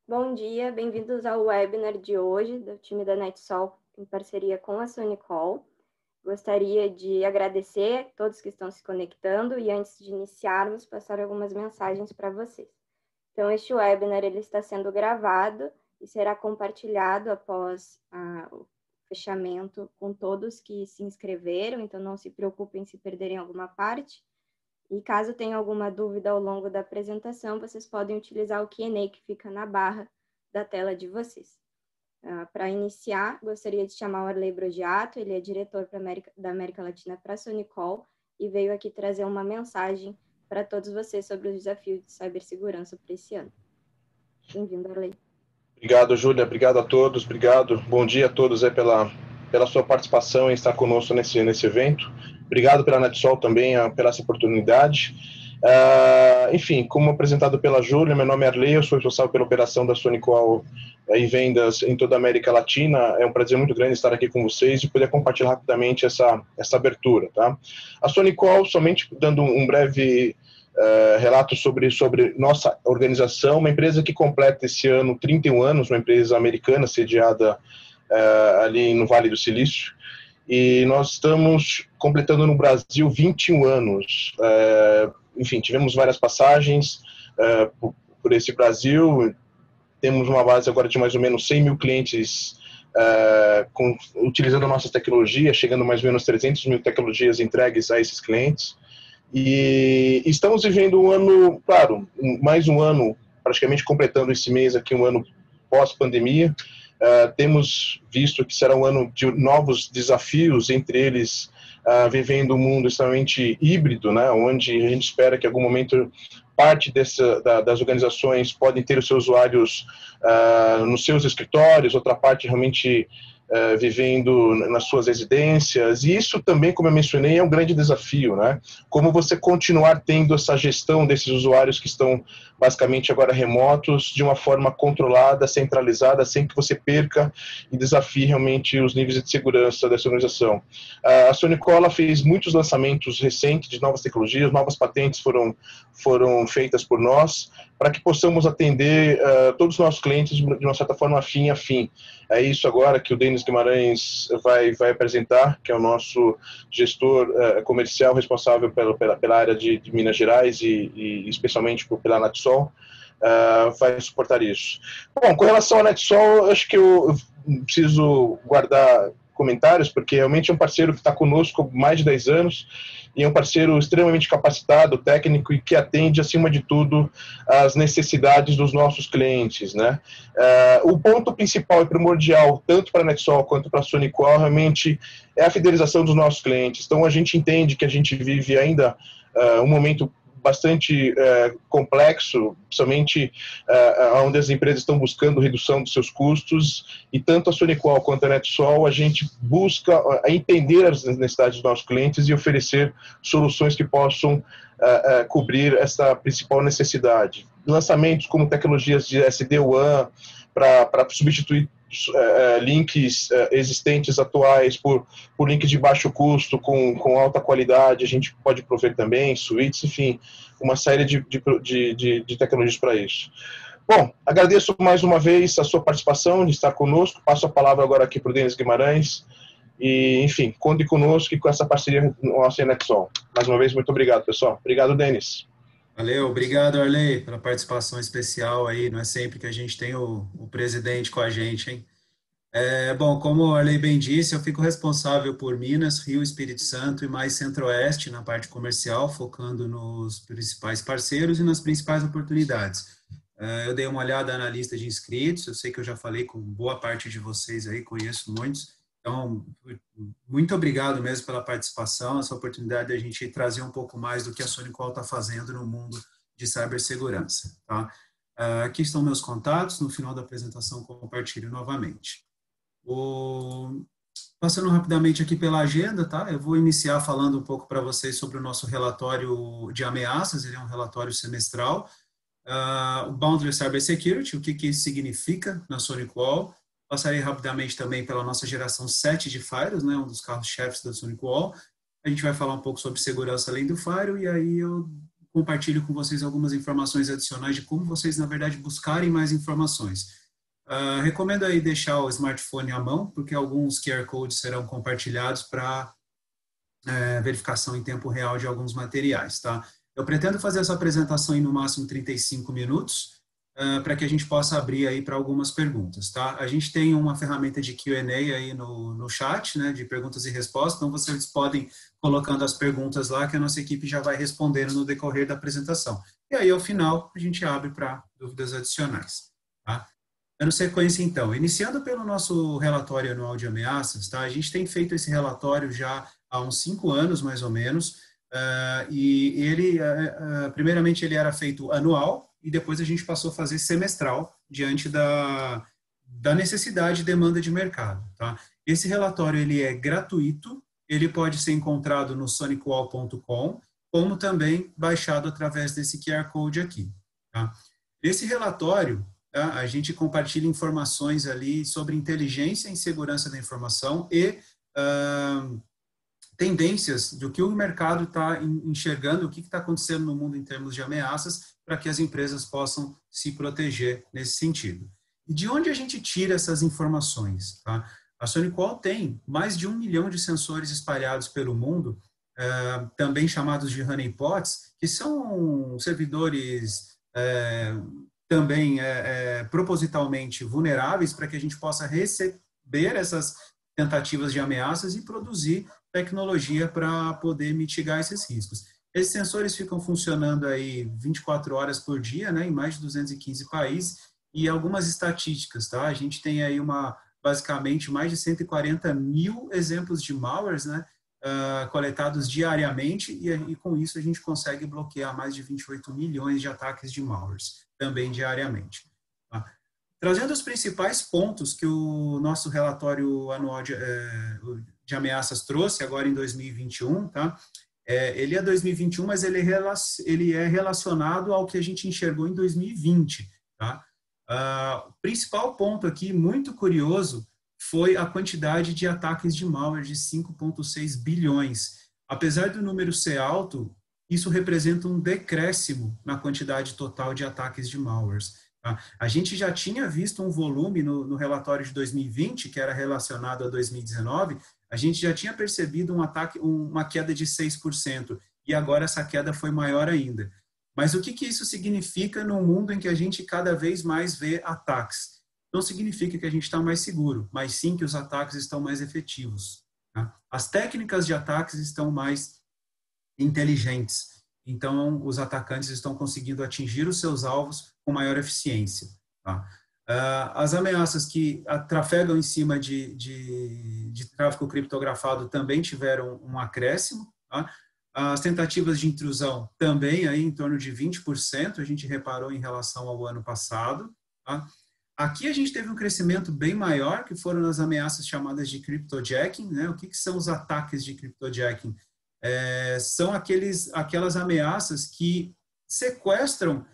Bom dia, bem-vindos ao webinar de hoje do time da NetSol em parceria com a Sonicol. Gostaria de agradecer a todos que estão se conectando e antes de iniciarmos, passar algumas mensagens para vocês. Então, este webinar ele está sendo gravado e será compartilhado após o fechamento com todos que se inscreveram, então não se preocupem se perderem alguma parte. E caso tenha alguma dúvida ao longo da apresentação, vocês podem utilizar o Q&A que fica na barra da tela de vocês. Para iniciar, gostaria de chamar o Arley Brogiato, ele é diretor da América Latina para a Sonicol e veio aqui trazer uma mensagem para todos vocês sobre os desafios de cibersegurança para esse ano. Bem-vindo, Arley. Obrigado, Júlia. Obrigado a todos. Obrigado. Bom dia a todos pela sua participação em estar conosco nesse evento. Obrigado pela NetSol também, pela essa oportunidade. Enfim, como apresentado pela Júlia, meu nome é Arley, eu sou responsável pela operação da Sonicol e vendas em toda a América Latina. É um prazer muito grande estar aqui com vocês e poder compartilhar rapidamente essa abertura. Tá? A Sonicol, somente dando um breve relato sobre nossa organização, uma empresa que completa esse ano 31 anos, uma empresa americana sediada ali no Vale do Silício, e nós estamos completando no Brasil 21 anos. Enfim, tivemos várias passagens por esse Brasil, temos uma base agora de mais ou menos 100 mil clientes utilizando nossas tecnologias, chegando mais ou menos 300 mil tecnologias entregues a esses clientes. E estamos vivendo um ano, claro, mais um ano, praticamente completando esse mês aqui, um ano pós-pandemia. Temos visto que será um ano de novos desafios, entre eles vivendo um mundo extremamente híbrido, né, onde a gente espera que em algum momento parte das organizações podem ter os seus usuários nos seus escritórios, outra parte realmente vivendo nas suas residências, e isso também, como eu mencionei, é um grande desafio, né? Como você continuar tendo essa gestão desses usuários que estão basicamente agora remotos, de uma forma controlada, centralizada, sem que você perca e desafie realmente os níveis de segurança dessa organização. A Sonicol fez muitos lançamentos recentes de novas tecnologias, novas patentes foram feitas por nós, para que possamos atender todos os nossos clientes de uma certa forma fim a fim. É isso agora que o Denis Guimarães vai apresentar, que é o nosso gestor comercial responsável pela área de Minas Gerais e especialmente pela NetSol, vai suportar isso. Bom, com relação à NetSol, acho que eu preciso guardar comentários, porque realmente é um parceiro que está conosco há mais de 10 anos, e é um parceiro extremamente capacitado, técnico, e que atende, acima de tudo, às necessidades dos nossos clientes, né? O ponto principal e primordial, tanto para a NetSol quanto para a Sonicol, realmente é a fidelização dos nossos clientes. Então, a gente entende que a gente vive ainda um momento bastante complexo, principalmente onde as empresas estão buscando redução dos seus custos, e tanto a Sonicol quanto a NetSol, a gente busca entender as necessidades dos nossos clientes e oferecer soluções que possam cobrir essa principal necessidade. Lançamentos como tecnologias de SD-WAN para substituir links existentes atuais por links de baixo custo com alta qualidade, a gente pode prover também, suítes, enfim, uma série de tecnologias para isso. Bom, agradeço mais uma vez a sua participação, de estar conosco, passo a palavra agora aqui para o Denis Guimarães, e, enfim, conte conosco e com essa parceria nossa NetSol. Mais uma vez, muito obrigado, pessoal. Obrigado, Denis. Valeu, obrigado, Arley, pela participação especial aí. Não é sempre que a gente tem o presidente com a gente, hein? Bom, como o Arley bem disse, eu fico responsável por Minas, Rio, Espírito Santo e mais Centro-Oeste na parte comercial, focando nos principais parceiros e nas principais oportunidades. Eu dei uma olhada na lista de inscritos, eu sei que eu já falei com boa parte de vocês aí, conheço muitos. Então, muito obrigado mesmo pela participação, essa oportunidade de a gente trazer um pouco mais do que a Sonicol está fazendo no mundo de cibersegurança. Tá? Aqui estão meus contatos, no final da apresentação compartilho novamente. Passando rapidamente aqui pela agenda, tá? Eu vou iniciar falando um pouco para vocês sobre o nosso relatório de ameaças, ele é um relatório semestral. O Boundary Cyber Security, o que isso significa na Sonicol. Passarei rapidamente também pela nossa geração 7 de Firewalls, né, um dos carros-chefes da Sonicol. A gente vai falar um pouco sobre segurança além do Firewall, e aí eu compartilho com vocês algumas informações adicionais de como vocês, na verdade, buscarem mais informações. Recomendo aí deixar o smartphone à mão, porque alguns QR Codes serão compartilhados para verificação em tempo real de alguns materiais, tá? Eu pretendo fazer essa apresentação em no máximo 35 minutos, para que a gente possa abrir aí para algumas perguntas, tá? A gente tem uma ferramenta de Q&A aí no chat, né, de perguntas e respostas, então vocês podem colocando as perguntas lá que a nossa equipe já vai respondendo no decorrer da apresentação. E aí, ao final, a gente abre para dúvidas adicionais, tá? Dando sequência, então, iniciando pelo nosso relatório anual de ameaças, tá? A gente tem feito esse relatório já há uns 5 anos, mais ou menos, e ele, primeiramente, ele era feito anual, e depois a gente passou a fazer semestral, diante da necessidade e demanda de mercado, tá? Esse relatório, ele é gratuito, ele pode ser encontrado no sonicwall.com, como também baixado através desse QR Code aqui, tá? Esse relatório, tá, a gente compartilha informações ali sobre inteligência e segurança da informação e tendências do que o mercado está enxergando, o que está acontecendo no mundo em termos de ameaças, para que as empresas possam se proteger nesse sentido. E de onde a gente tira essas informações? Tá? A SonicWall tem mais de 1 milhão de sensores espalhados pelo mundo, também chamados de honeypots, que são servidores também propositalmente vulneráveis para que a gente possa receber essas tentativas de ameaças e produzir tecnologia para poder mitigar esses riscos. Esses sensores ficam funcionando aí 24 horas por dia, né, em mais de 215 países, e algumas estatísticas, tá? A gente tem aí basicamente mais de 140 mil exemplos de malwares, né, coletados diariamente, e com isso a gente consegue bloquear mais de 28 milhões de ataques de malwares, também diariamente. Tá? Trazendo os principais pontos que o nosso relatório anual de ameaças trouxe agora em 2021, tá? Ele é 2021, mas ele é relacionado ao que a gente enxergou em 2020, tá? O principal ponto aqui, muito curioso, foi a quantidade de ataques de malware de 5,6 bilhões. Apesar do número ser alto, isso representa um decréscimo na quantidade total de ataques de malwares. Tá? A gente já tinha visto um volume no relatório de 2020, que era relacionado a 2019, a gente já tinha percebido uma queda de 6%, e agora essa queda foi maior ainda. Mas o que isso significa num mundo em que a gente cada vez mais vê ataques? Não significa que a gente está mais seguro, mas sim que os ataques estão mais efetivos. Tá? As técnicas de ataques estão mais inteligentes. Então, os atacantes estão conseguindo atingir os seus alvos com maior eficiência. Tá? As ameaças que trafegam em cima de tráfego criptografado também tiveram um acréscimo. Tá? As tentativas de intrusão também, aí, em torno de 20%, a gente reparou em relação ao ano passado. Tá? Aqui a gente teve um crescimento bem maior, que foram as ameaças chamadas de cryptojacking. Né? O que são os ataques de cryptojacking? São aquelas ameaças que sequestram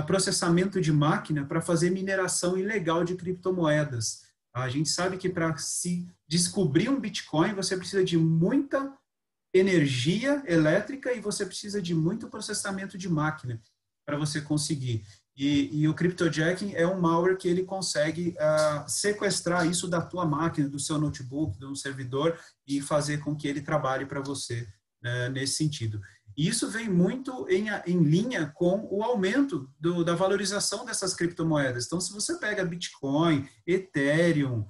processamento de máquina para fazer mineração ilegal de criptomoedas. A gente sabe que para se descobrir um Bitcoin, você precisa de muita energia elétrica e você precisa de muito processamento de máquina para você conseguir. E o cryptojacking é um malware que ele consegue sequestrar isso da tua máquina, do seu notebook, de um servidor, e fazer com que ele trabalhe para você nesse sentido. E isso vem muito em linha com o aumento da valorização dessas criptomoedas. Então, se você pega Bitcoin, Ethereum,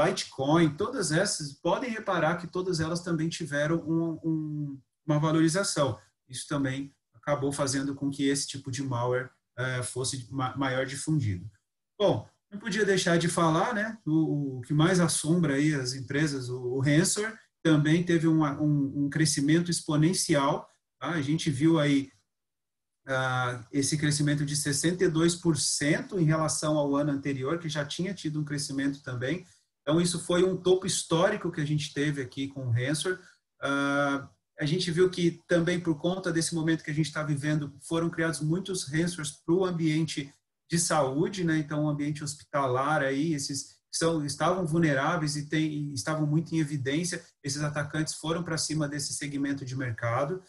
Litecoin, todas essas, podem reparar que todas elas também tiveram uma valorização. Isso também acabou fazendo com que esse tipo de malware fosse maior difundido. Bom, não podia deixar de falar, né, o que mais assombra aí as empresas, o ransomware, também teve um crescimento exponencial. Tá? A gente viu aí esse crescimento de 62% em relação ao ano anterior, que já tinha tido um crescimento também. Então, isso foi um topo histórico que a gente teve aqui com o ransomware. A gente viu que também, por conta desse momento que a gente está vivendo, foram criados muitos ransomwares para o ambiente de saúde, né? Então, o ambiente hospitalar aí, esses estavam vulneráveis e estavam muito em evidência, esses atacantes foram para cima desse segmento de mercado.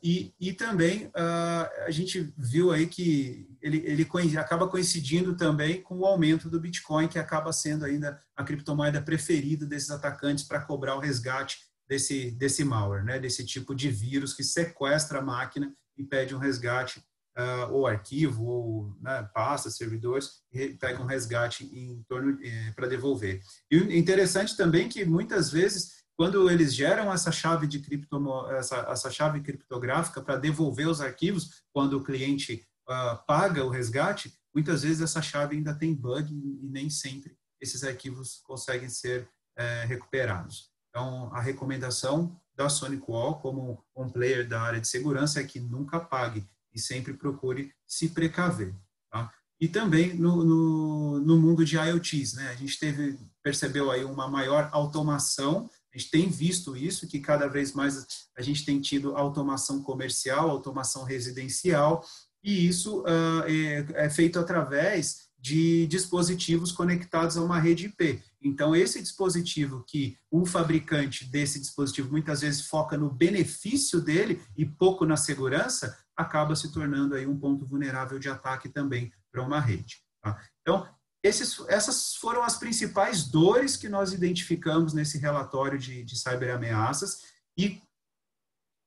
E também a gente viu aí que ele acaba coincidindo também com o aumento do Bitcoin, que acaba sendo ainda a criptomoeda preferida desses atacantes para cobrar o resgate desse malware, né, desse tipo de vírus que sequestra a máquina e pede um resgate, ou arquivo, ou, né, pasta, servidores, e pega um resgate em torno para devolver. E o interessante também que muitas vezes, quando eles geram essa chave de essa chave criptográfica para devolver os arquivos, quando o cliente paga o resgate, muitas vezes essa chave ainda tem bug e nem sempre esses arquivos conseguem ser recuperados. Então, a recomendação da SonicWall, como um player da área de segurança, é que nunca pague e sempre procure se precaver. Tá? E também no mundo de IoTs, né? A gente percebeu aí uma maior automação. A gente tem visto isso, que cada vez mais a gente tem tido automação comercial, automação residencial, e isso é feito através de dispositivos conectados a uma rede IP. Então, esse dispositivo que o fabricante desse dispositivo muitas vezes foca no benefício dele e pouco na segurança, acaba se tornando aí um ponto vulnerável de ataque também para uma rede. Tá? Então, essas foram as principais dores que nós identificamos nesse relatório de cyberameaças, e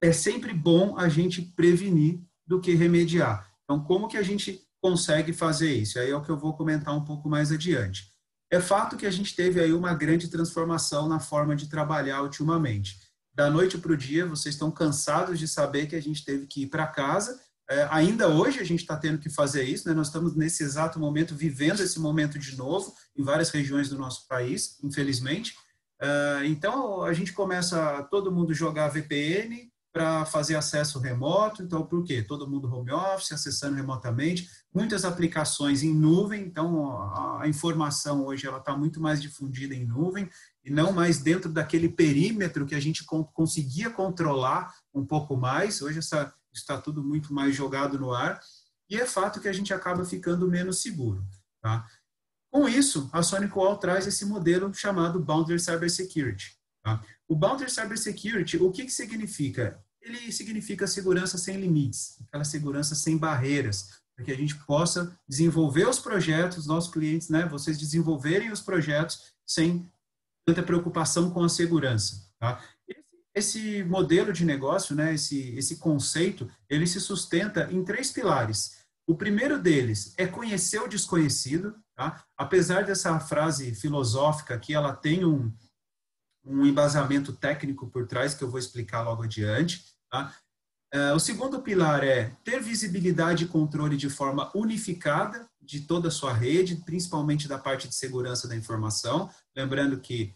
é sempre bom a gente prevenir do que remediar. Então, como que a gente consegue fazer isso? Aí é o que eu vou comentar um pouco mais adiante. É fato que a gente teve aí uma grande transformação na forma de trabalhar ultimamente. Da noite para o dia, vocês estão cansados de saber que a gente teve que ir para casa. Ainda hoje a gente está tendo que fazer isso, né? Nós estamos nesse exato momento vivendo esse momento de novo em várias regiões do nosso país, infelizmente. Então a gente começa todo mundo jogar VPN para fazer acesso remoto. Então, por quê? Todo mundo home office, acessando remotamente, muitas aplicações em nuvem. Então a informação hoje ela está muito mais difundida em nuvem e não mais dentro daquele perímetro que a gente conseguia controlar um pouco mais. Hoje está tudo muito mais jogado no ar, e é fato que a gente acaba ficando menos seguro. Tá? Com isso, a SonicWall traz esse modelo chamado Boundary Cybersecurity. Tá? O Boundary Cybersecurity, o que significa? Ele significa segurança sem limites, aquela segurança sem barreiras, para que a gente possa desenvolver os projetos, nossos clientes, né, vocês desenvolverem os projetos sem tanta preocupação com a segurança. Tá? Esse modelo de negócio, né, esse conceito, ele se sustenta em 3 pilares. O primeiro deles é conhecer o desconhecido. Tá? Apesar dessa frase filosófica aqui, ela tem um embasamento técnico por trás, que eu vou explicar logo adiante. Tá? O segundo pilar é ter visibilidade e controle de forma unificada de toda a sua rede, principalmente da parte de segurança da informação. Lembrando que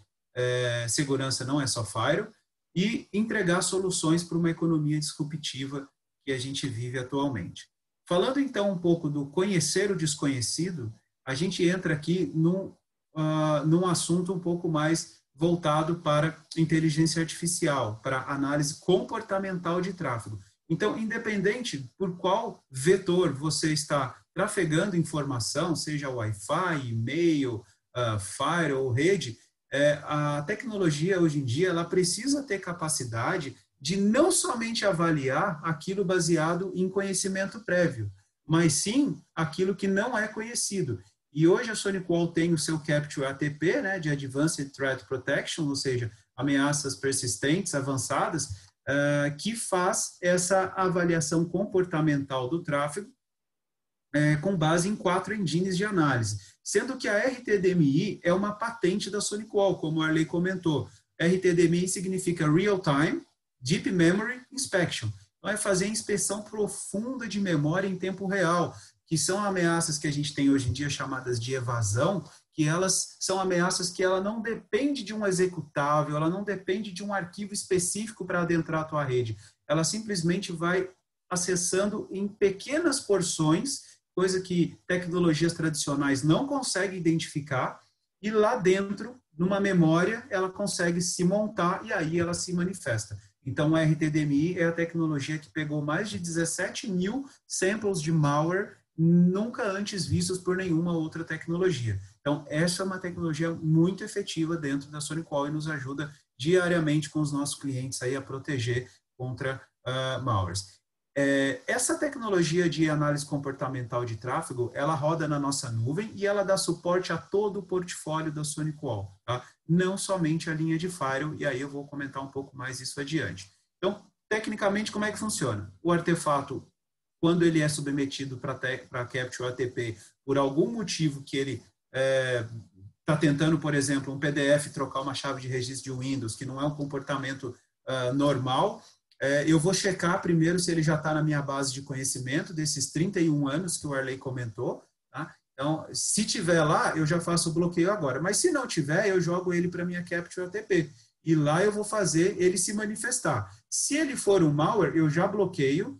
segurança não é só firewall. E entregar soluções para uma economia disruptiva que a gente vive atualmente. Falando então um pouco do conhecer o desconhecido, a gente entra aqui num assunto um pouco mais voltado para inteligência artificial, para análise comportamental de tráfego. Então, independente por qual vetor você está trafegando informação, seja Wi-Fi, e-mail, firewall ou rede, a tecnologia hoje em dia ela precisa ter capacidade de não somente avaliar aquilo baseado em conhecimento prévio, mas sim aquilo que não é conhecido. E hoje a SonicWall tem o seu Capture ATP, né, de Advanced Threat Protection, ou seja, ameaças persistentes, avançadas, que faz essa avaliação comportamental do tráfego com base em 4 engines de análise, sendo que a RTDMI é uma patente da SonicWall, como o Arley comentou. RTDMI significa Real Time Deep Memory Inspection. Então, é fazer inspeção profunda de memória em tempo real, que são ameaças que a gente tem hoje em dia chamadas de evasão, que elas são ameaças que ela não depende de um executável, ela não depende de um arquivo específico para adentrar a tua rede. Ela simplesmente vai acessando em pequenas porções, coisa que tecnologias tradicionais não conseguem identificar, e lá dentro, numa memória, ela consegue se montar e aí ela se manifesta. Então, o RTDMI é a tecnologia que pegou mais de 17 mil samples de malware nunca antes vistos por nenhuma outra tecnologia. Então, essa é uma tecnologia muito efetiva dentro da SonicWall e nos ajuda diariamente com os nossos clientes aí a proteger contra malwares. Essa tecnologia de análise comportamental de tráfego, ela roda na nossa nuvem e ela dá suporte a todo o portfólio da SonicWall, tá? Não somente a linha de Firewall, e aí eu vou comentar um pouco mais isso adiante. Então, tecnicamente, como é que funciona? O artefato, quando ele é submetido para Capture ATP, por algum motivo que ele está tentando, por exemplo, um PDF trocar uma chave de registro de Windows, que não é um comportamento normal, eu vou checar primeiro se ele já está na minha base de conhecimento desses 31 anos que o Arley comentou, tá? Então, se tiver lá, eu já faço o bloqueio agora. Mas se não tiver, eu jogo ele para a minha Capture ATP. E lá eu vou fazer ele se manifestar. Se ele for um malware, eu já bloqueio,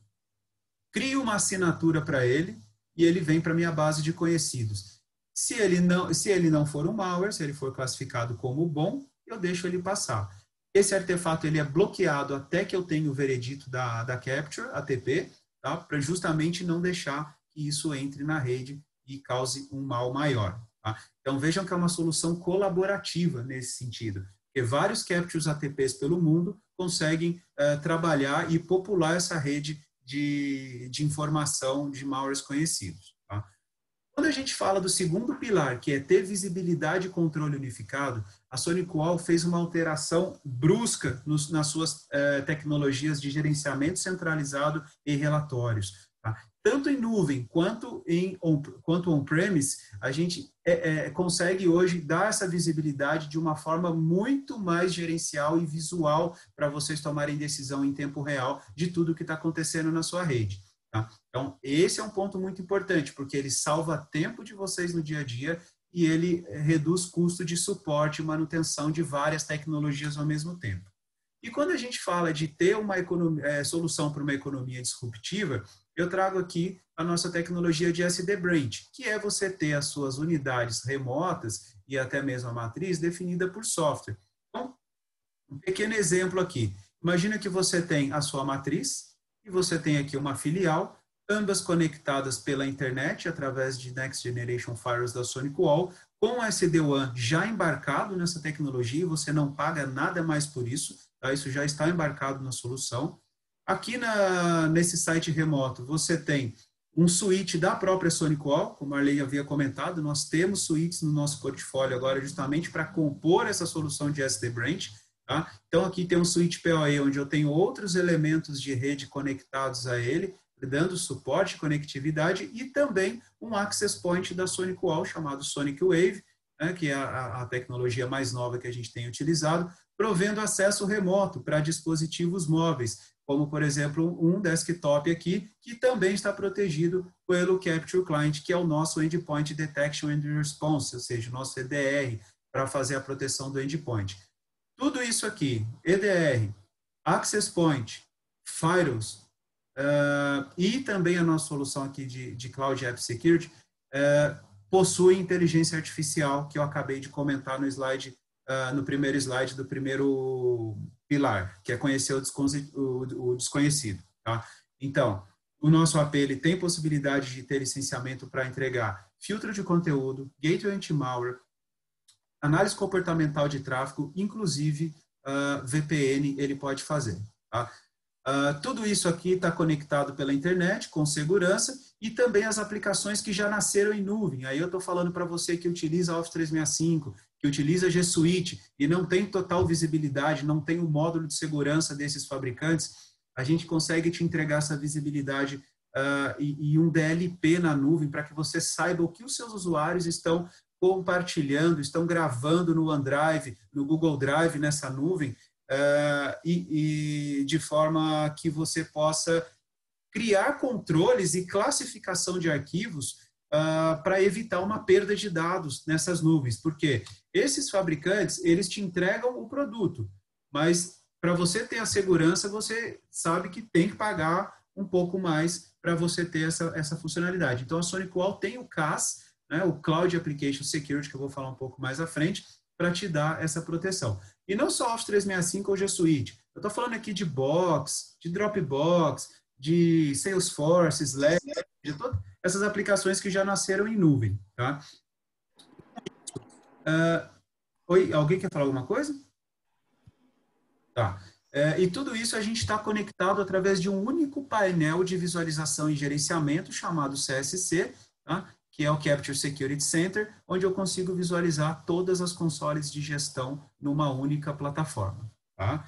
crio uma assinatura para ele e ele vem para a minha base de conhecidos. Se ele não for um malware, se ele for classificado como bom, eu deixo ele passar. Esse artefato ele é bloqueado até que eu tenha o veredito da Capture ATP, tá? Para justamente não deixar que isso entre na rede e cause um mal maior. Tá? Então vejam que é uma solução colaborativa nesse sentido, porque vários Captures ATPs pelo mundo conseguem trabalhar e popular essa rede de informação de malwares conhecidos. Tá? Quando a gente fala do segundo pilar, que é ter visibilidade e controle unificado, a SonicWall fez uma alteração brusca nas suas tecnologias de gerenciamento centralizado e relatórios. Tá? Tanto em nuvem quanto on-premise, a gente consegue hoje dar essa visibilidade de uma forma muito mais gerencial e visual para vocês tomarem decisão em tempo real de tudo que está acontecendo na sua rede. Tá? Então, esse é um ponto muito importante, porque ele salva tempo de vocês no dia a dia e ele reduz custo de suporte e manutenção de várias tecnologias ao mesmo tempo. E quando a gente fala de ter uma solução para uma economia disruptiva, eu trago aqui a nossa tecnologia de SD Branch, que é você ter as suas unidades remotas e até mesmo a matriz definida por software. Então, um pequeno exemplo aqui. Imagina que você tem a sua matriz, e você tem aqui uma filial, ambas conectadas pela internet, através de Next Generation Firewalls da SonicWall, com o SD-WAN já embarcado nessa tecnologia, você não paga nada mais por isso, tá? Isso já está embarcado na solução. Aqui nesse site remoto, você tem um switch da própria SonicWall, como a Arley havia comentado, nós temos switches no nosso portfólio agora justamente para compor essa solução de SD Branch. Tá? Então, aqui tem um switch PoE, onde eu tenho outros elementos de rede conectados a ele, dando suporte e conectividade, e também um access point da SonicWall, chamado Sonic Wave, né, que é a tecnologia mais nova que a gente tem utilizado, provendo acesso remoto para dispositivos móveis, como, por exemplo, um desktop aqui, que também está protegido pelo Capture Client, que é o nosso Endpoint Detection and Response, ou seja, o nosso EDR, para fazer a proteção do endpoint. Tudo isso aqui, EDR, Access Point, Firewalls, e também a nossa solução aqui de Cloud App Security, possui inteligência artificial, que eu acabei de comentar no slide, no primeiro slide do primeiro pilar, que é conhecer o desconhecido. Tá? Então, o nosso AP ele tem possibilidade de ter licenciamento para entregar filtro de conteúdo, gateway anti-malware, análise comportamental de tráfego, inclusive VPN ele pode fazer. Tá? Tudo isso aqui está conectado pela internet, com segurança, e também as aplicações que já nasceram em nuvem. Aí eu estou falando para você que utiliza Office 365, que utiliza G Suite, e não tem total visibilidade, não tem o módulo de segurança desses fabricantes, a gente consegue te entregar essa visibilidade e um DLP na nuvem para que você saiba o que os seus usuários estão compartilhando, estão gravando no OneDrive, no Google Drive, nessa nuvem, e de forma que você possa criar controles e classificação de arquivos para evitar uma perda de dados nessas nuvens, porque esses fabricantes, eles te entregam o produto, mas para você ter a segurança, você sabe que tem que pagar um pouco mais para você ter essa funcionalidade. Então, a SonicWall tem o CAS, né, o Cloud Application Security, que eu vou falar um pouco mais à frente, para te dar essa proteção. E não só Office 365 ou G Suite. Eu estou falando aqui de Box, de Dropbox, de Salesforce, Slack, de todas essas aplicações que já nasceram em nuvem. Tá? Oi, alguém quer falar alguma coisa? Tá. E tudo isso a gente está conectado através de um único painel de visualização e gerenciamento chamado CSC, tá? Que é o Capture Security Center, onde eu consigo visualizar todas as consoles de gestão numa única plataforma. Tá?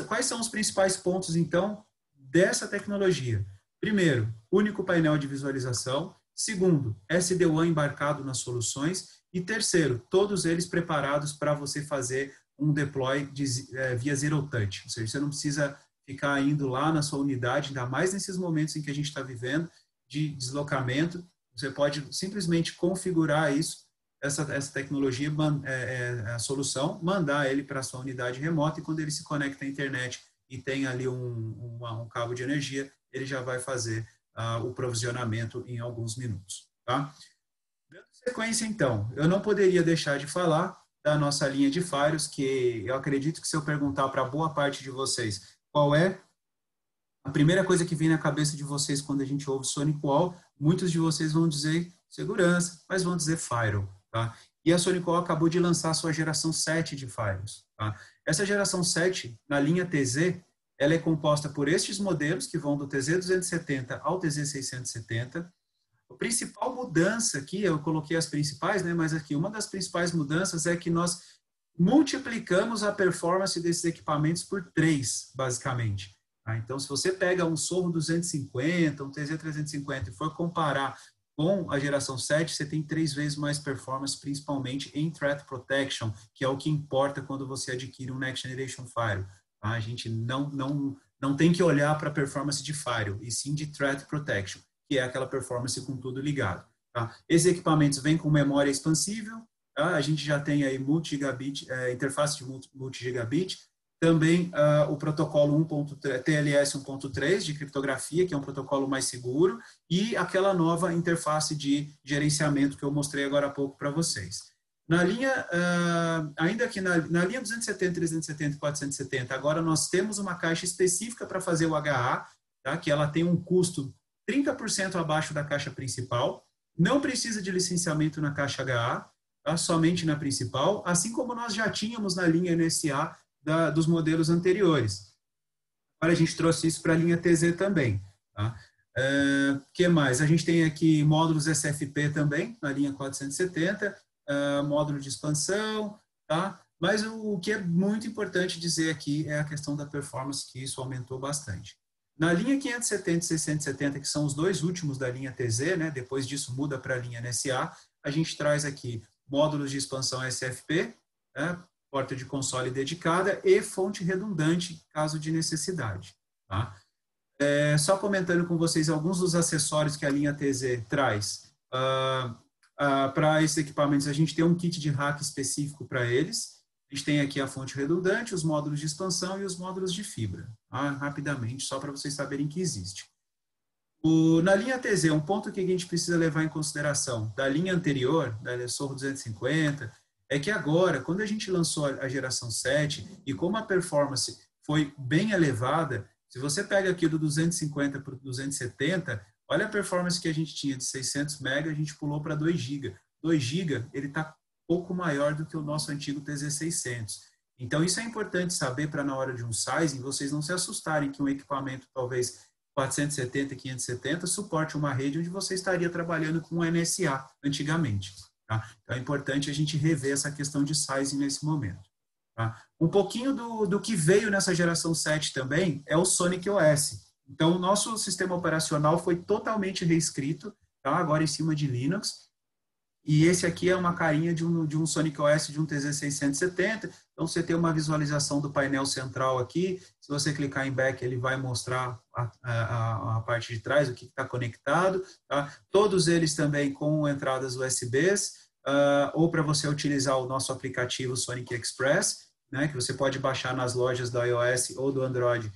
Quais são os principais pontos, então, dessa tecnologia? Primeiro, único painel de visualização. Segundo, SD-WAN embarcado nas soluções. E terceiro, todos eles preparados para você fazer um deploy via Zero Touch. Ou seja, você não precisa ficar indo lá na sua unidade, ainda mais nesses momentos em que a gente está vivendo de deslocamento. Você pode simplesmente configurar isso, essa tecnologia, a solução, mandar ele para a sua unidade remota e quando ele se conecta à internet e tem ali um cabo de energia, ele já vai fazer o provisionamento em alguns minutos. Tá? Dando sequência, então, eu não poderia deixar de falar da nossa linha de firewalls, que eu acredito que se eu perguntar para boa parte de vocês qual é a primeira coisa que vem na cabeça de vocês quando a gente ouve SonicWall, muitos de vocês vão dizer segurança, mas vão dizer firewall. Tá? E a SonicWall acabou de lançar a sua geração 7 de firewalls. Tá? Essa geração 7, na linha TZ, ela é composta por estes modelos, que vão do TZ270 ao TZ670. A principal mudança aqui, eu coloquei as principais, né, mas aqui uma das principais mudanças é que nós multiplicamos a performance desses equipamentos por 3, basicamente. Então, se você pega um Sorro 250, um TZ350 e for comparar com a geração 7, você tem 3 vezes mais performance, principalmente em Threat Protection, que é o que importa quando você adquire um Next Generation Firewall. A gente não tem que olhar para a performance de Firewall, e sim de Threat Protection, que é aquela performance com tudo ligado. Tá? Esses equipamentos vêm com memória expansível, tá? A gente já tem aí multi-gigabit, interface de multi-gigabit, também o protocolo TLS 1.3 de criptografia, que é um protocolo mais seguro, e aquela nova interface de gerenciamento que eu mostrei agora há pouco para vocês. Na linha, ainda aqui na linha 270, 370 e 470, agora nós temos uma caixa específica para fazer o HA, tá? Que ela tem um custo 30% abaixo da caixa principal, não precisa de licenciamento na caixa HA, tá? Somente na principal, assim como nós já tínhamos na linha NSA dos modelos anteriores. Agora a gente trouxe isso para a linha TZ também. Tá? Que mais? A gente tem aqui módulos SFP também, na linha 470, módulo de expansão, tá? Mas o que é muito importante dizer aqui é a questão da performance, que isso aumentou bastante. Na linha 570 e 670, que são os dois últimos da linha TZ, né? Depois disso muda para a linha NSA, a gente traz aqui módulos de expansão SFP, né? Porta de console dedicada e fonte redundante, caso de necessidade. Tá? Só comentando com vocês alguns dos acessórios que a linha TZ traz. Para esses equipamentos, a gente tem um kit de hack específico para eles. A gente tem aqui a fonte redundante, os módulos de expansão e os módulos de fibra. Tá? Rapidamente, só para vocês saberem que existe. Na linha TZ, um ponto que a gente precisa levar em consideração da linha anterior, da Sorro 250, é que agora, quando a gente lançou a geração 7, e como a performance foi bem elevada, se você pega aqui do 250 para o 270, olha a performance que a gente tinha de 600 MB, a gente pulou para 2 GB. 2 GB, ele está pouco maior do que o nosso antigo TZ600. Então, isso é importante saber para na hora de um sizing, vocês não se assustarem que um equipamento, talvez 470, 570, suporte uma rede onde você estaria trabalhando com um NSA antigamente. Tá? Então, é importante a gente rever essa questão de sizing nesse momento. Tá? Um pouquinho do que veio nessa geração 7 também é o Sonic OS. Então, o nosso sistema operacional foi totalmente reescrito, tá? Agora em cima de Linux. E esse aqui é uma carinha de um Sonic OS de um TZ670. Então, você tem uma visualização do painel central aqui. Se você clicar em Back, ele vai mostrar a parte de trás, o que está conectado. Tá? Todos eles também com entradas USBs, ou para você utilizar o nosso aplicativo Sonic Express, né, que você pode baixar nas lojas do iOS ou do Android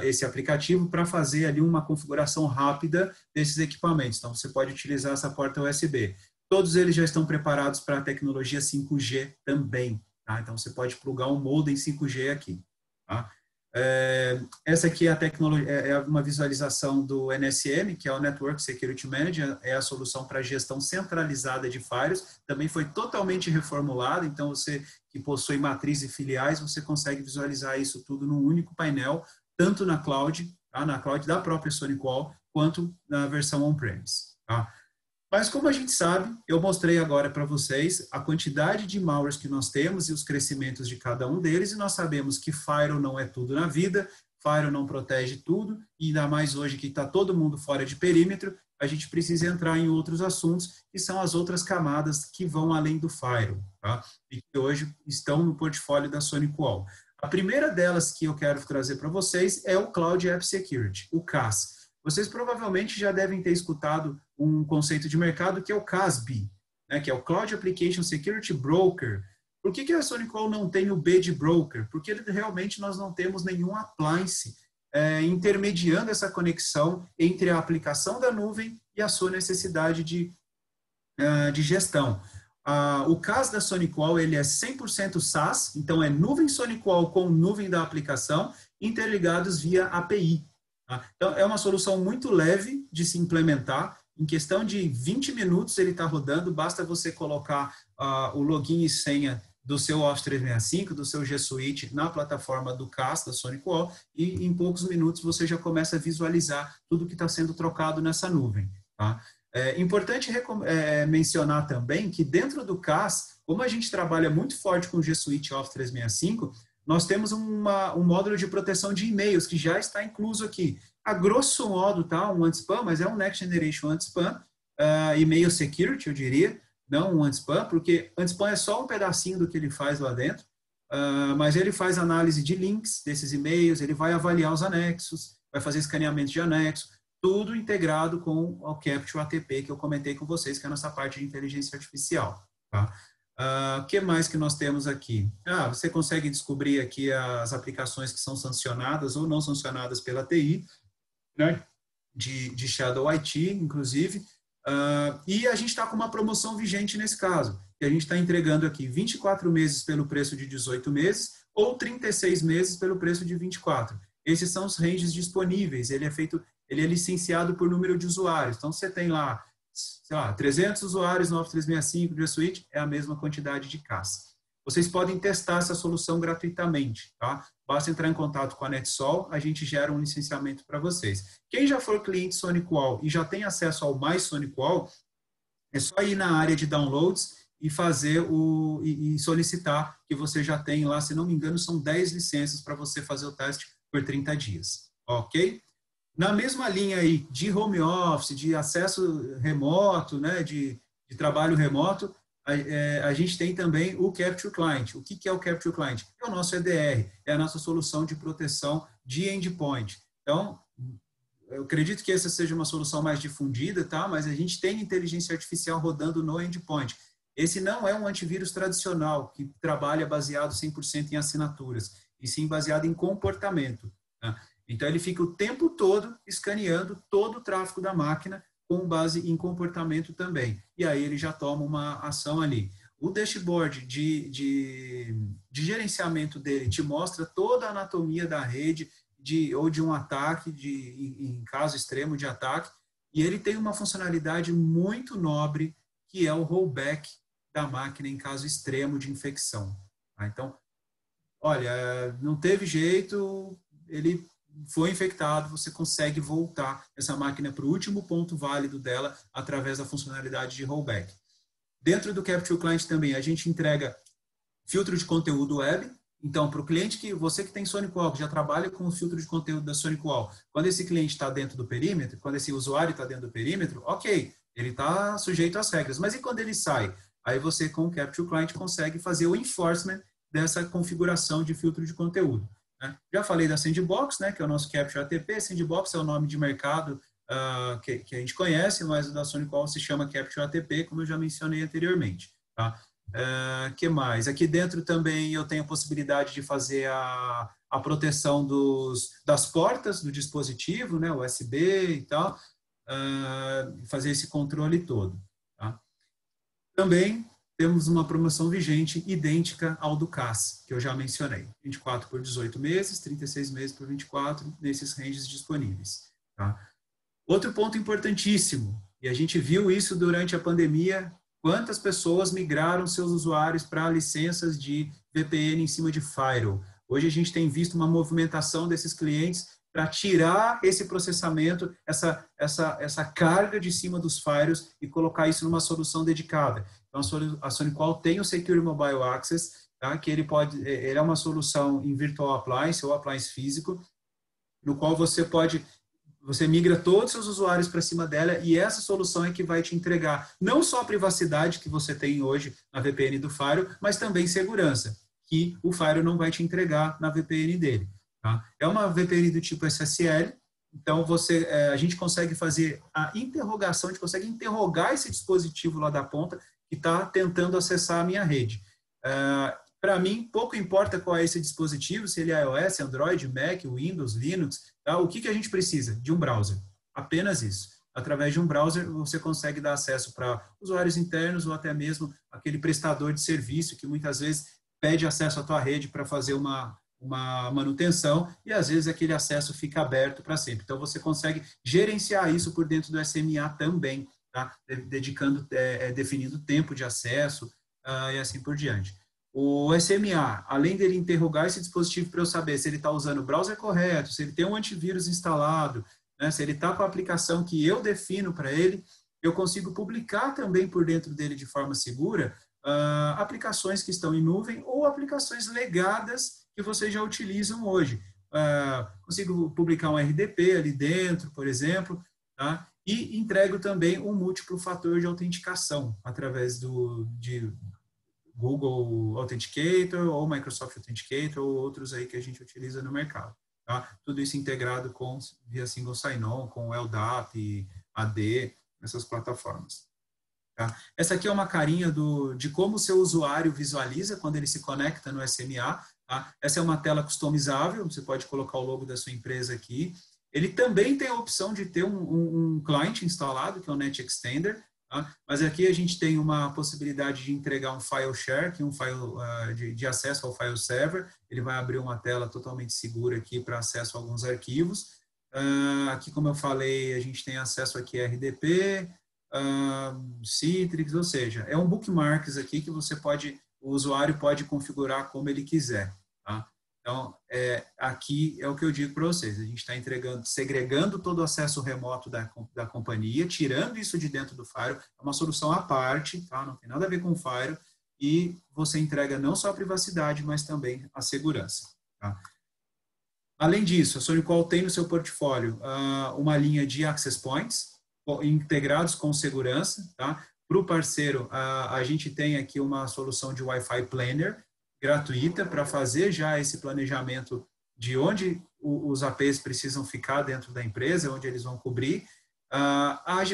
esse aplicativo para fazer ali uma configuração rápida desses equipamentos. Então, você pode utilizar essa porta USB. Todos eles já estão preparados para a tecnologia 5G também. Tá? Então, você pode plugar um modem 5G aqui. Tá? Essa aqui é a tecnologia, é uma visualização do NSM, que é o Network Security Manager, é a solução para gestão centralizada de firewalls, também foi totalmente reformulada, então você que possui matriz e filiais, você consegue visualizar isso tudo num único painel, tanto na cloud, tá? Na cloud da própria SonicWall, quanto na versão on-premise. Tá? Mas como a gente sabe, eu mostrei agora para vocês a quantidade de malwares que nós temos e os crescimentos de cada um deles, e nós sabemos que firewall não é tudo na vida, firewall não protege tudo, e ainda mais hoje que está todo mundo fora de perímetro, a gente precisa entrar em outros assuntos, que são as outras camadas que vão além do firewall, tá? E que hoje estão no portfólio da SonicWall. A primeira delas que eu quero trazer para vocês é o Cloud App Security, o CAS. Vocês provavelmente já devem ter escutado um conceito de mercado que é o CASB, né, que é o Cloud Application Security Broker. Por que a SonicWall não tem o B de broker? Porque realmente nós não temos nenhum appliance intermediando essa conexão entre a aplicação da nuvem e a sua necessidade de gestão. O CAS da SonicWall, ele é 100% SaaS, então é nuvem SonicWall com nuvem da aplicação, interligados via API. Tá? Então, é uma solução muito leve de se implementar. Em questão de 20 minutos ele está rodando, basta você colocar o login e senha do seu Office 365, do seu G Suite na plataforma do CAS, da SonicWall, e em poucos minutos você já começa a visualizar tudo que está sendo trocado nessa nuvem. Tá? É importante mencionar também que dentro do CAS, como a gente trabalha muito forte com o G Suite Office 365, nós temos um módulo de proteção de e-mails que já está incluso aqui. A grosso modo, tá? Um anti-spam, mas é um Next Generation anti-spam, e-mail security, eu diria, não um anti-spam, porque anti-spam é só um pedacinho do que ele faz lá dentro, mas ele faz análise de links desses e-mails, ele vai avaliar os anexos, vai fazer escaneamento de anexo, tudo integrado com o Capture ATP que eu comentei com vocês, que é a nossa parte de inteligência artificial. Tá? O que mais que nós temos aqui? Você consegue descobrir aqui as aplicações que são sancionadas ou não sancionadas pela TI, né? de Shadow IT, inclusive, e a gente está com uma promoção vigente nesse caso, que a gente está entregando aqui 24 meses pelo preço de 18 meses ou 36 meses pelo preço de 24. Esses são os ranges disponíveis, ele é licenciado por número de usuários, então você tem lá, sei lá, 300 usuários no Office 365 G Suite, é a mesma quantidade de CAS. Vocês podem testar essa solução gratuitamente, tá? Basta entrar em contato com a NetSol, a gente gera um licenciamento para vocês. Quem já for cliente SonicWall e já tem acesso ao Mais SonicWall, é só ir na área de downloads e fazer e solicitar, que você já tem lá, se não me engano, são 10 licenças para você fazer o teste por 30 dias, ok? Na mesma linha aí de home office, de acesso remoto, né, de trabalho remoto, a gente tem também o Capture Client. O que é o Capture Client? É o nosso EDR, é a nossa solução de proteção de endpoint. Então, eu acredito que essa seja uma solução mais difundida, tá? Mas a gente tem inteligência artificial rodando no endpoint. Esse não é um antivírus tradicional, que trabalha baseado 100% em assinaturas, e sim baseado em comportamento. Tá? Então, ele fica o tempo todo escaneando todo o tráfego da máquina com base em comportamento também. E aí ele já toma uma ação ali. O dashboard de gerenciamento dele te mostra toda a anatomia da rede ou de um ataque, em caso extremo de ataque, e ele tem uma funcionalidade muito nobre, que é o rollback da máquina em caso extremo de infecção. Tá? Então, olha, não teve jeito, ele foi infectado, você consegue voltar essa máquina para o último ponto válido dela através da funcionalidade de rollback. Dentro do Capture Client também, a gente entrega filtro de conteúdo web. Então, para o cliente você que tem SonicWall, que já trabalha com o filtro de conteúdo da SonicWall, quando esse cliente está dentro do perímetro, quando esse usuário está dentro do perímetro, ok, ele está sujeito às regras. Mas e quando ele sai? Aí você, com o Capture Client, consegue fazer o enforcement dessa configuração de filtro de conteúdo. Já falei da Sandbox, né, que é o nosso Capture ATP. Sandbox é o nome de mercado que a gente conhece, mas o da SonicWall se chama Capture ATP, como eu já mencionei anteriormente. Tá? Que mais? Aqui dentro também eu tenho a possibilidade de fazer a proteção das portas do dispositivo, né, USB e tal, fazer esse controle todo. Tá? Também temos uma promoção vigente idêntica ao do CAS, que eu já mencionei. 24 por 18 meses, 36 meses por 24, nesses ranges disponíveis. Tá? Outro ponto importantíssimo, e a gente viu isso durante a pandemia, quantas pessoas migraram seus usuários para licenças de VPN em cima de Firewall. Hoje a gente tem visto uma movimentação desses clientes para tirar esse processamento, essa carga de cima dos firewalls e colocar isso numa solução dedicada. Então, a SonicWall tem o Secure Mobile Access, tá? Que ele é uma solução em virtual appliance ou appliance físico, no qual você migra todos os seus usuários para cima dela e essa solução é que vai te entregar não só a privacidade que você tem hoje na VPN do firewall, mas também segurança, que o firewall não vai te entregar na VPN dele. Tá? É uma VPN do tipo SSL, então a gente consegue fazer a interrogação, a gente consegue interrogar esse dispositivo lá da ponta que está tentando acessar a minha rede. Para mim, pouco importa qual é esse dispositivo, se ele é iOS, Android, Mac, Windows, Linux, tá? O que a gente precisa? De um browser, apenas isso. Através de um browser, você consegue dar acesso para usuários internos ou até mesmo aquele prestador de serviço que muitas vezes pede acesso à tua rede para fazer uma manutenção e às vezes aquele acesso fica aberto para sempre. Então você consegue gerenciar isso por dentro do SMA também, tá? Definindo tempo de acesso e assim por diante. O SMA, além dele interrogar esse dispositivo para eu saber se ele está usando o browser correto, se ele tem um antivírus instalado, né, se ele está com a aplicação que eu defino para ele, eu consigo publicar também por dentro dele de forma segura aplicações que estão em nuvem ou aplicações legadas que vocês já utilizam hoje. Consigo publicar um RDP ali dentro, por exemplo, tá? E entrego também um múltiplo fator de autenticação através de Google Authenticator ou Microsoft Authenticator ou outros aí que a gente utiliza no mercado. Tá? Tudo isso integrado via Single Sign-On, com LDAP, AD, essas plataformas. Tá? Essa aqui é uma carinha de como o seu usuário visualiza quando ele se conecta no SMA. Tá? Essa é uma tela customizável, você pode colocar o logo da sua empresa aqui. Ele também tem a opção de ter um cliente instalado, que é o Net Extender, tá? Mas aqui a gente tem uma possibilidade de entregar um file share, que é um file de acesso ao file server. Ele vai abrir uma tela totalmente segura aqui para acesso a alguns arquivos. Aqui, como eu falei, a gente tem acesso aqui a RDP, Citrix, ou seja, é um bookmarks aqui que o usuário pode configurar como ele quiser. Tá? Então, aqui é o que eu digo para vocês, a gente está segregando todo o acesso remoto da companhia, tirando isso de dentro do Firewall, é uma solução à parte, tá? Não tem nada a ver com o Firewall, e você entrega não só a privacidade, mas também a segurança. Tá? Além disso, a SonicWall tem no seu portfólio uma linha de access points, integrados com segurança, tá? Para o parceiro, a gente tem aqui uma solução de Wi-Fi Planner, gratuita, para fazer já esse planejamento de onde os APs precisam ficar dentro da empresa, onde eles vão cobrir.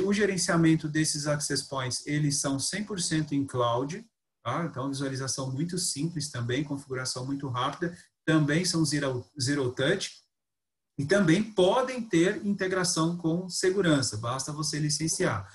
O gerenciamento desses access points, eles são 100% em cloud, tá? Então visualização muito simples também, configuração muito rápida, também são zero touch, e também podem ter integração com segurança, basta você licenciar.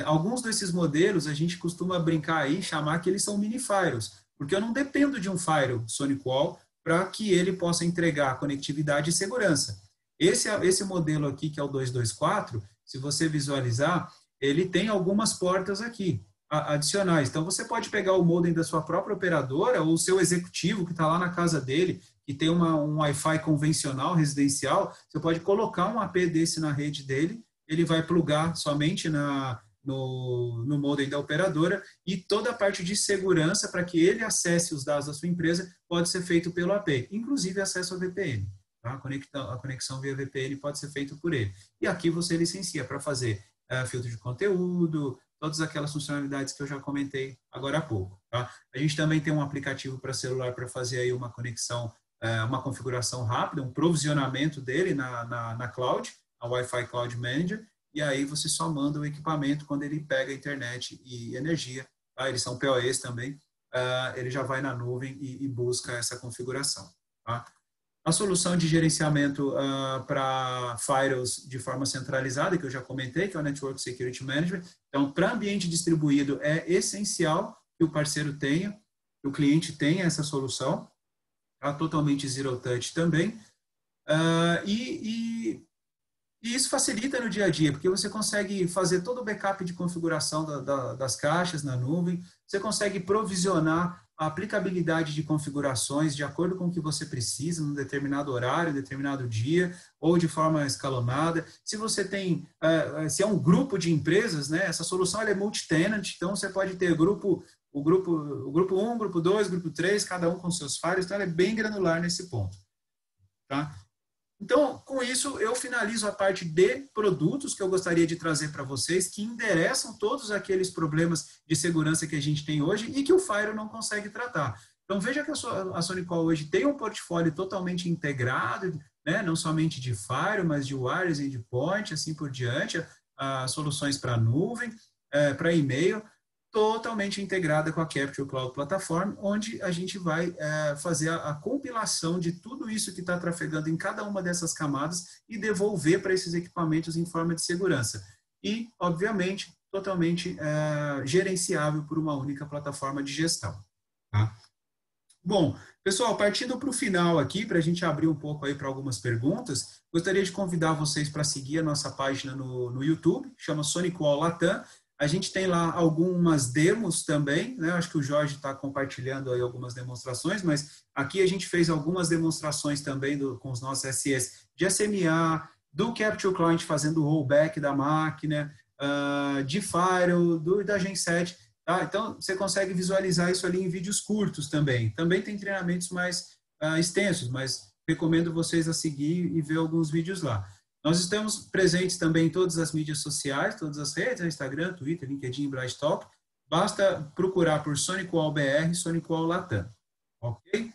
Alguns desses modelos a gente costuma brincar aí, chamar que eles são mini firewalls, porque eu não dependo de um firewall SonicWall para que ele possa entregar conectividade e segurança. Esse modelo aqui, que é o 224, se você visualizar, ele tem algumas portas aqui adicionais. Então, você pode pegar o modem da sua própria operadora ou o seu executivo que está lá na casa dele, que tem um Wi-Fi convencional, residencial, você pode colocar um AP desse na rede dele, ele vai plugar somente no modem da operadora e toda a parte de segurança para que ele acesse os dados da sua empresa pode ser feito pelo AP, inclusive acesso ao VPN. Tá? A conexão via VPN pode ser feito por ele. E aqui você licencia para fazer filtro de conteúdo, todas aquelas funcionalidades que eu já comentei agora há pouco. Tá? A gente também tem um aplicativo para celular para fazer aí uma conexão, uma configuração rápida, um provisionamento dele na cloud, a Wi-Fi Cloud Manager, e aí você só manda o equipamento quando ele pega a internet e energia. Tá? Eles são PoEs também, ele já vai na nuvem e busca essa configuração. Tá? A solução de gerenciamento para firewalls de forma centralizada, que eu já comentei, que é o Network Security Management. Então, para ambiente distribuído é essencial que o parceiro tenha, que o cliente tenha essa solução, tá? Totalmente zero touch também. E isso facilita no dia a dia, porque você consegue fazer todo o backup de configuração das caixas na nuvem, você consegue provisionar a aplicabilidade de configurações de acordo com o que você precisa, num determinado horário, determinado dia, ou de forma escalonada. Se você tem, se é um grupo de empresas, né, essa solução ela é multi-tenant, então você pode ter o grupo 1, grupo 2, grupo 3, cada um com seus files, então ela é bem granular nesse ponto. Tá? Então, com isso, eu finalizo a parte de produtos que eu gostaria de trazer para vocês, que endereçam todos aqueles problemas de segurança que a gente tem hoje e que o Firewall não consegue tratar. Então, veja que a SonicWall hoje tem um portfólio totalmente integrado, né? Não somente de Firewall, mas de wireless, endpoint, assim por diante, soluções para nuvem, para e-mail, totalmente integrada com a Capture Cloud Platform, onde a gente vai fazer a compilação de tudo isso que está trafegando em cada uma dessas camadas e devolver para esses equipamentos em forma de segurança. E, obviamente, totalmente gerenciável por uma única plataforma de gestão. Tá? Bom, pessoal, partindo para o final aqui, para a gente abrir um pouco aí para algumas perguntas, gostaria de convidar vocês para seguir a nossa página no YouTube, chama SonicWall Latam. A gente tem lá algumas demos também, né? Acho que o Jorge está compartilhando aí algumas demonstrações, mas aqui a gente fez algumas demonstrações também com os nossos SEs de SMA, do Capture Client fazendo o rollback da máquina, de Firewall, da Gen 7. Tá? Então, você consegue visualizar isso ali em vídeos curtos também. Também tem treinamentos mais extensos, mas recomendo vocês a seguir e ver alguns vídeos lá. Nós estamos presentes também em todas as mídias sociais, todas as redes, Instagram, Twitter, LinkedIn, BrightTalk. Basta procurar por SonicWall BR, SonicWall Latam. Ok?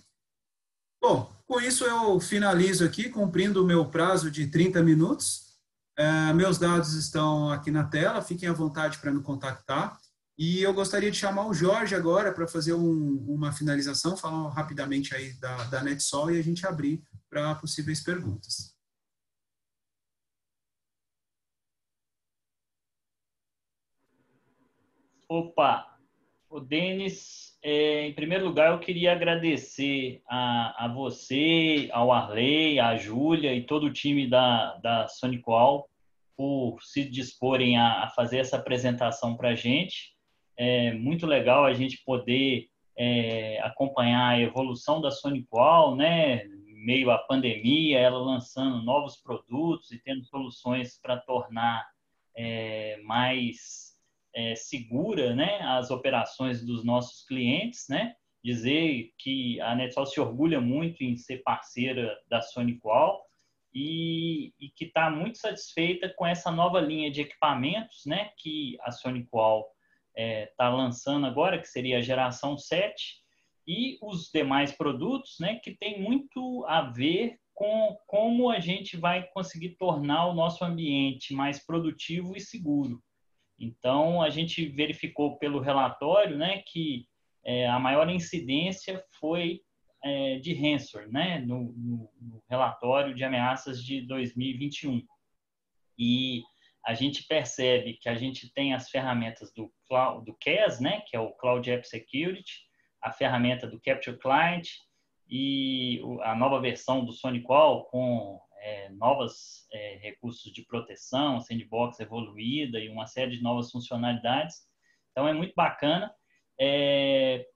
Bom, com isso eu finalizo aqui, cumprindo o meu prazo de 30 minutos. Meus dados estão aqui na tela, fiquem à vontade para me contactar. E eu gostaria de chamar o Jorge agora para fazer uma finalização, falar rapidamente aí da NetSol e a gente abrir para possíveis perguntas. Opa, o Denis, em primeiro lugar, eu queria agradecer a você, ao Arley, à Júlia e todo o time da SonicWall por se disporem a fazer essa apresentação para a gente. É muito legal a gente poder acompanhar a evolução da SonicWall, né? Meio à pandemia, ela lançando novos produtos e tendo soluções para tornar mais segura, né, as operações dos nossos clientes, né? Dizer que a NetSol se orgulha muito em ser parceira da SonicWall e que está muito satisfeita com essa nova linha de equipamentos, né, que a SonicWall está lançando agora, que seria a geração 7, e os demais produtos, né, que tem muito a ver com como a gente vai conseguir tornar o nosso ambiente mais produtivo e seguro. Então, a gente verificou pelo relatório, né, que a maior incidência foi de ransomware, né, no relatório de ameaças de 2021. E a gente percebe que a gente tem as ferramentas do CAS, né, que é o Cloud App Security, a ferramenta do Capture Client e a nova versão do SonicWall com novos recursos de proteção, sandbox evoluída e uma série de novas funcionalidades. Então, é muito bacana.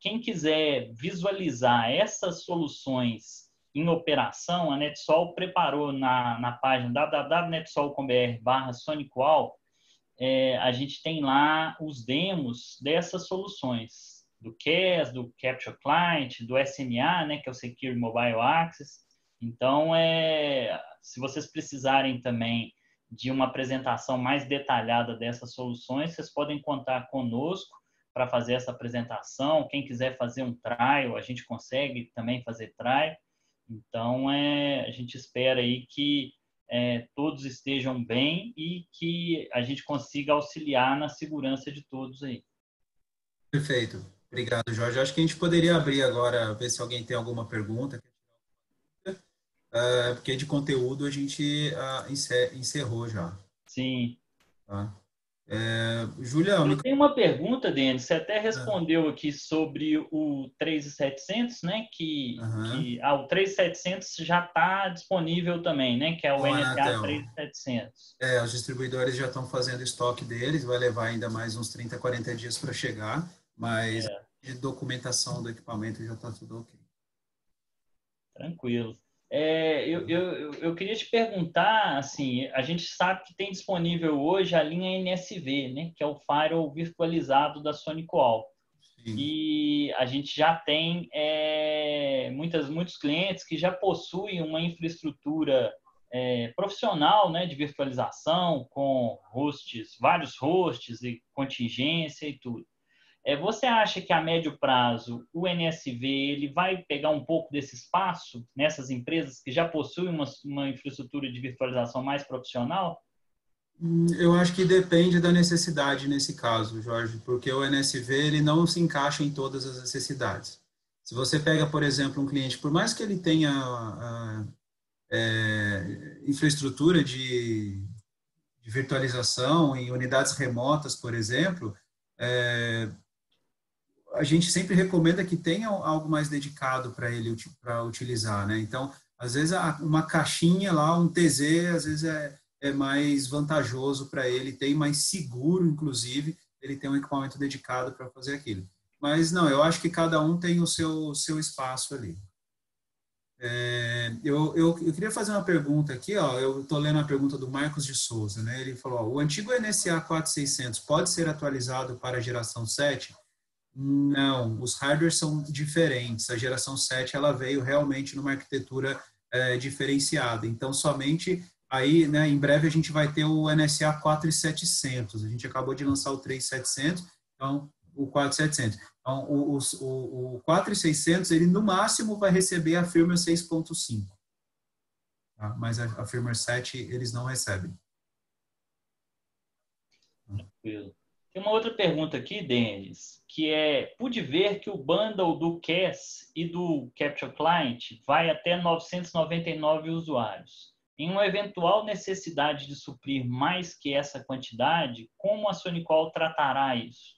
Quem quiser visualizar essas soluções em operação, a NetSol preparou na página www.netsol.com.br/SonicWall, a gente tem lá os demos dessas soluções, do CAS, do Capture Client, do SMA, né, que é o Secure Mobile Access. Então, se vocês precisarem também de uma apresentação mais detalhada dessas soluções, vocês podem contar conosco para fazer essa apresentação. Quem quiser fazer um trial, a gente consegue também fazer trial. Então, a gente espera aí que todos estejam bem e que a gente consiga auxiliar na segurança de todos aí. Perfeito. Obrigado, Jorge. Acho que a gente poderia abrir agora, ver se alguém tem alguma pergunta. Porque de conteúdo a gente encerrou já. Sim. Tá? Júlia, Eu tenho uma pergunta, Denis. Você até respondeu aqui sobre o 3.700, né? O 3.700 já está disponível também, né? Que é o com a NSA Anatel. 3.700. Os distribuidores já estão fazendo estoque deles, vai levar ainda mais uns 30, 40 dias para chegar, mas de documentação do equipamento já está tudo ok. Tranquilo. Eu queria te perguntar, assim, a gente sabe que tem disponível hoje a linha NSV, né, que é o firewall virtualizado da SonicWall. Sim. E a gente já tem muitos clientes que já possuem uma infraestrutura profissional, né, de virtualização com hosts, vários hosts e contingência e tudo. Você acha que a médio prazo o NSV ele vai pegar um pouco desse espaço nessas empresas que já possuem uma infraestrutura de virtualização mais profissional? Eu acho que depende da necessidade nesse caso, Jorge, porque o NSV ele não se encaixa em todas as necessidades. Se você pega, por exemplo, um cliente, por mais que ele tenha infraestrutura de virtualização em unidades remotas, por exemplo, a gente sempre recomenda que tenha algo mais dedicado para ele para utilizar, né? Então, às vezes uma caixinha lá, um TZ, às vezes é mais vantajoso para ele, tem mais seguro, inclusive, ele ter um equipamento dedicado para fazer aquilo. Mas não, eu acho que cada um tem o seu espaço ali. Eu queria fazer uma pergunta aqui, ó, eu estou lendo a pergunta do Marcos de Souza, né? Ele falou, ó, o antigo NSA 4600 pode ser atualizado para a geração 7? Não, os hardwares são diferentes. A geração 7 ela veio realmente numa arquitetura diferenciada. Então, somente aí, né, em breve a gente vai ter o NSA 4700. A gente acabou de lançar o 3700, então o 4700. Então, o 4600, ele no máximo vai receber a firmware 6.5. Tá? Mas a firmware 7 eles não recebem. Tranquilo. Tem uma outra pergunta aqui, Denis, que pude ver que o bundle do CAS e do Capture Client vai até 999 usuários. Em uma eventual necessidade de suprir mais que essa quantidade, como a SonicWall tratará isso?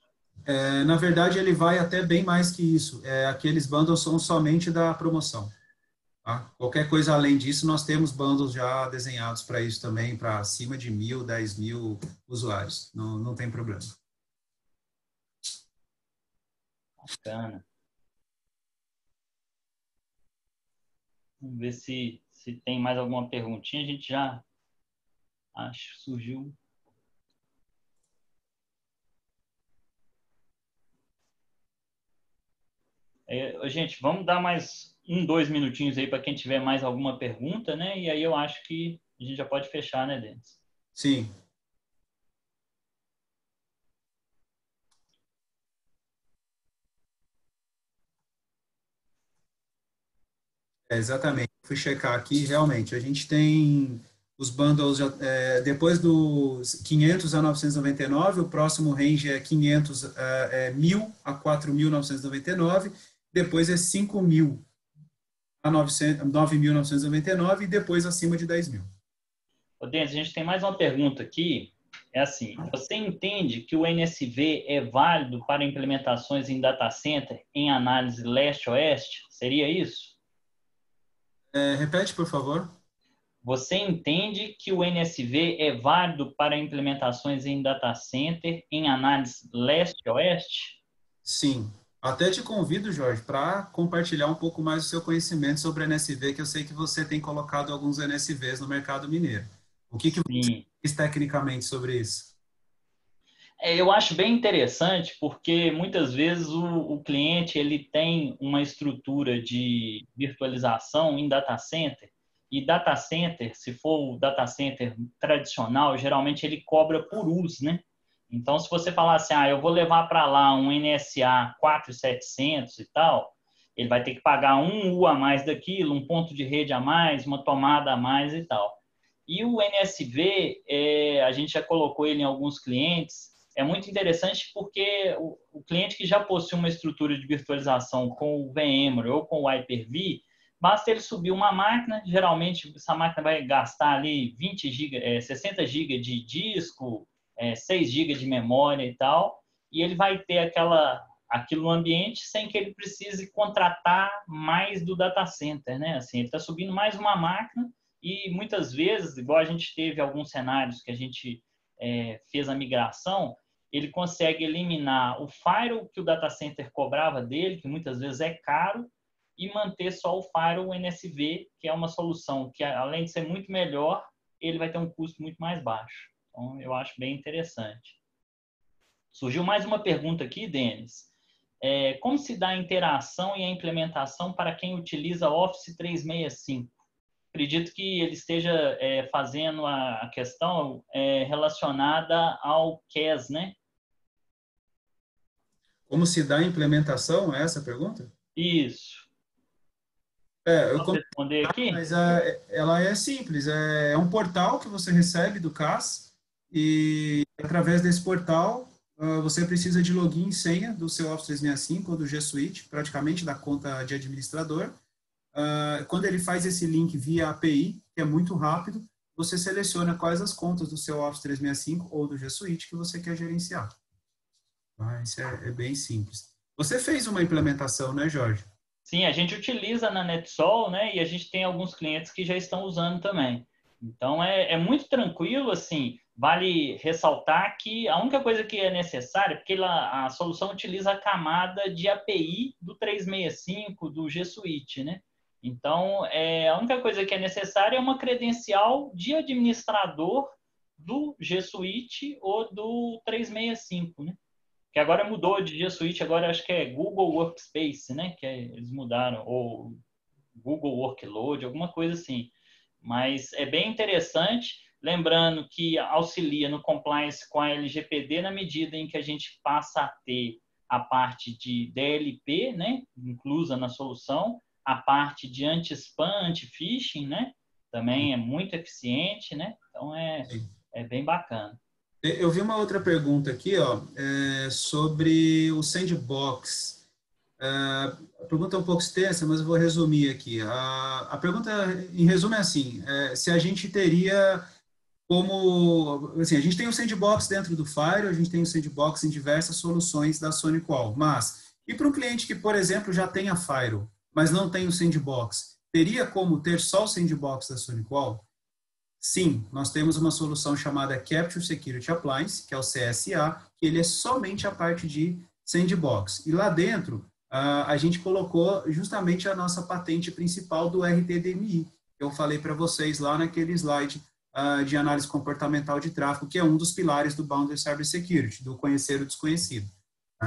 Na verdade, ele vai até bem mais que isso. Aqueles bundles são somente da promoção. Tá? Qualquer coisa além disso, nós temos bundles já desenhados para isso também, para acima de 1.000, 10.000 usuários. Não tem problema. Bacana. Vamos ver se tem mais alguma perguntinha. A gente já acho que surgiu. Gente, vamos dar mais 2 minutinhos aí para quem tiver mais alguma pergunta, né? E aí eu acho que a gente já pode fechar, né, Denis? Sim. Exatamente. Fui checar aqui, realmente, a gente tem os bundles, depois dos 500 a 999, o próximo range é 500, 1.000 a 4.999, depois é 5.000 a 9.999 e depois acima de 10.000. Denis, a gente tem mais uma pergunta aqui. É assim, você entende que o NSV é válido para implementações em data center em análise leste-oeste? Seria isso? Repete, por favor. Você entende que o NSV é válido para implementações em data center em análise leste-oeste? Sim. Até te convido, Jorge, para compartilhar um pouco mais o seu conhecimento sobre NSV, que eu sei que você tem colocado alguns NSVs no mercado mineiro. O que você diz tecnicamente sobre isso? Eu acho bem interessante porque muitas vezes o cliente ele tem uma estrutura de virtualização em data center e data center, se for o data center tradicional, geralmente ele cobra por uso, né? Então, se você falar assim, eu vou levar para lá um NSA 4700 e tal, ele vai ter que pagar um U a mais daquilo, um ponto de rede a mais, uma tomada a mais e tal. E o NSV, a gente já colocou ele em alguns clientes, é muito interessante porque o cliente que já possui uma estrutura de virtualização com o VMware ou com o Hyper-V, basta ele subir uma máquina, geralmente essa máquina vai gastar ali 20 GB, 60 GB de disco, 6 GB de memória e tal, e ele vai ter aquilo no ambiente sem que ele precise contratar mais do data center, né? Assim, ele está subindo mais uma máquina e muitas vezes, igual a gente teve alguns cenários que a gente fez a migração, ele consegue eliminar o firewall que o data center cobrava dele, que muitas vezes é caro, e manter só o firewall NSV, que é uma solução que, além de ser muito melhor, ele vai ter um custo muito mais baixo. Então, eu acho bem interessante. Surgiu mais uma pergunta aqui, Denis. Como se dá a interação e a implementação para quem utiliza Office 365? Acredito que ele esteja fazendo a questão relacionada ao CAS, né? Como se dá a implementação? É essa a pergunta? Isso. Posso responder aqui? Mas ela é simples. É um portal que você recebe do CAS e, através desse portal, você precisa de login e senha do seu Office 365 ou do G Suite, praticamente da conta de administrador. Quando ele faz esse link via API, que é muito rápido, você seleciona quais as contas do seu Office 365 ou do G Suite que você quer gerenciar. Isso é bem simples. Você fez uma implementação, né, Jorge? Sim, a gente utiliza na NetSol, né? E a gente tem alguns clientes que já estão usando também. Então, é muito tranquilo, assim. Vale ressaltar que a única coisa que é necessária, porque a solução utiliza a camada de API do 365, do G Suite, né? Então, a única coisa que é necessária é uma credencial de administrador do G Suite ou do 365, né? Que agora mudou de G Suite, agora acho que é Google Workspace, né? Eles mudaram, ou Google Workload, alguma coisa assim. Mas é bem interessante, lembrando que auxilia no compliance com a LGPD na medida em que a gente passa a ter a parte de DLP, né? Inclusa na solução, a parte de anti-spam, anti-phishing, né? Também é muito eficiente, né? Então, é bem bacana. Eu vi uma outra pergunta aqui, sobre o Sandbox. A pergunta é um pouco extensa, mas eu vou resumir aqui. A pergunta, em resumo, é assim, se a gente teria como... Assim, a gente tem o Sandbox dentro do Fire, a gente tem o Sandbox em diversas soluções da SonicWall, mas, e para um cliente que, por exemplo, já tem a Fire, mas não tem o Sandbox, teria como ter só o Sandbox da SonicWall? Sim, nós temos uma solução chamada Capture Security Appliance, que é o CSA, que ele é somente a parte de Sandbox. E lá dentro, a gente colocou justamente a nossa patente principal do RTDMI, que eu falei para vocês lá naquele slide de análise comportamental de tráfego, que é um dos pilares do Boundary Cybersecurity, do conhecer o desconhecido.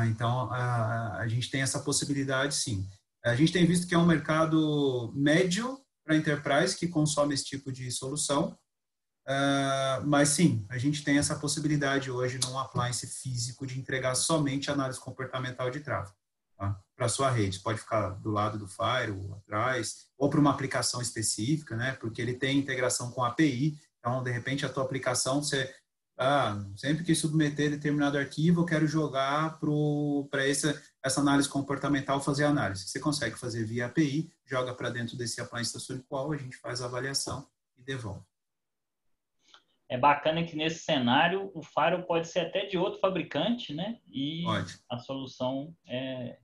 Então, a gente tem essa possibilidade, sim. A gente tem visto que é um mercado médio para enterprise que consome esse tipo de solução, mas sim, a gente tem essa possibilidade hoje num appliance físico de entregar somente análise comportamental de tráfego, tá? Para a sua rede. Pode ficar do lado do Fire, ou atrás, ou para uma aplicação específica, né? Porque ele tem integração com API, então de repente a tua aplicação, você sempre que submeter determinado arquivo, eu quero jogar para essa análise comportamental fazer análise. Você consegue fazer via API, joga para dentro desse appliance da SonicWall, a gente faz a avaliação e devolve. É bacana que nesse cenário o Firewall pode ser até de outro fabricante, né? E pode. A solução é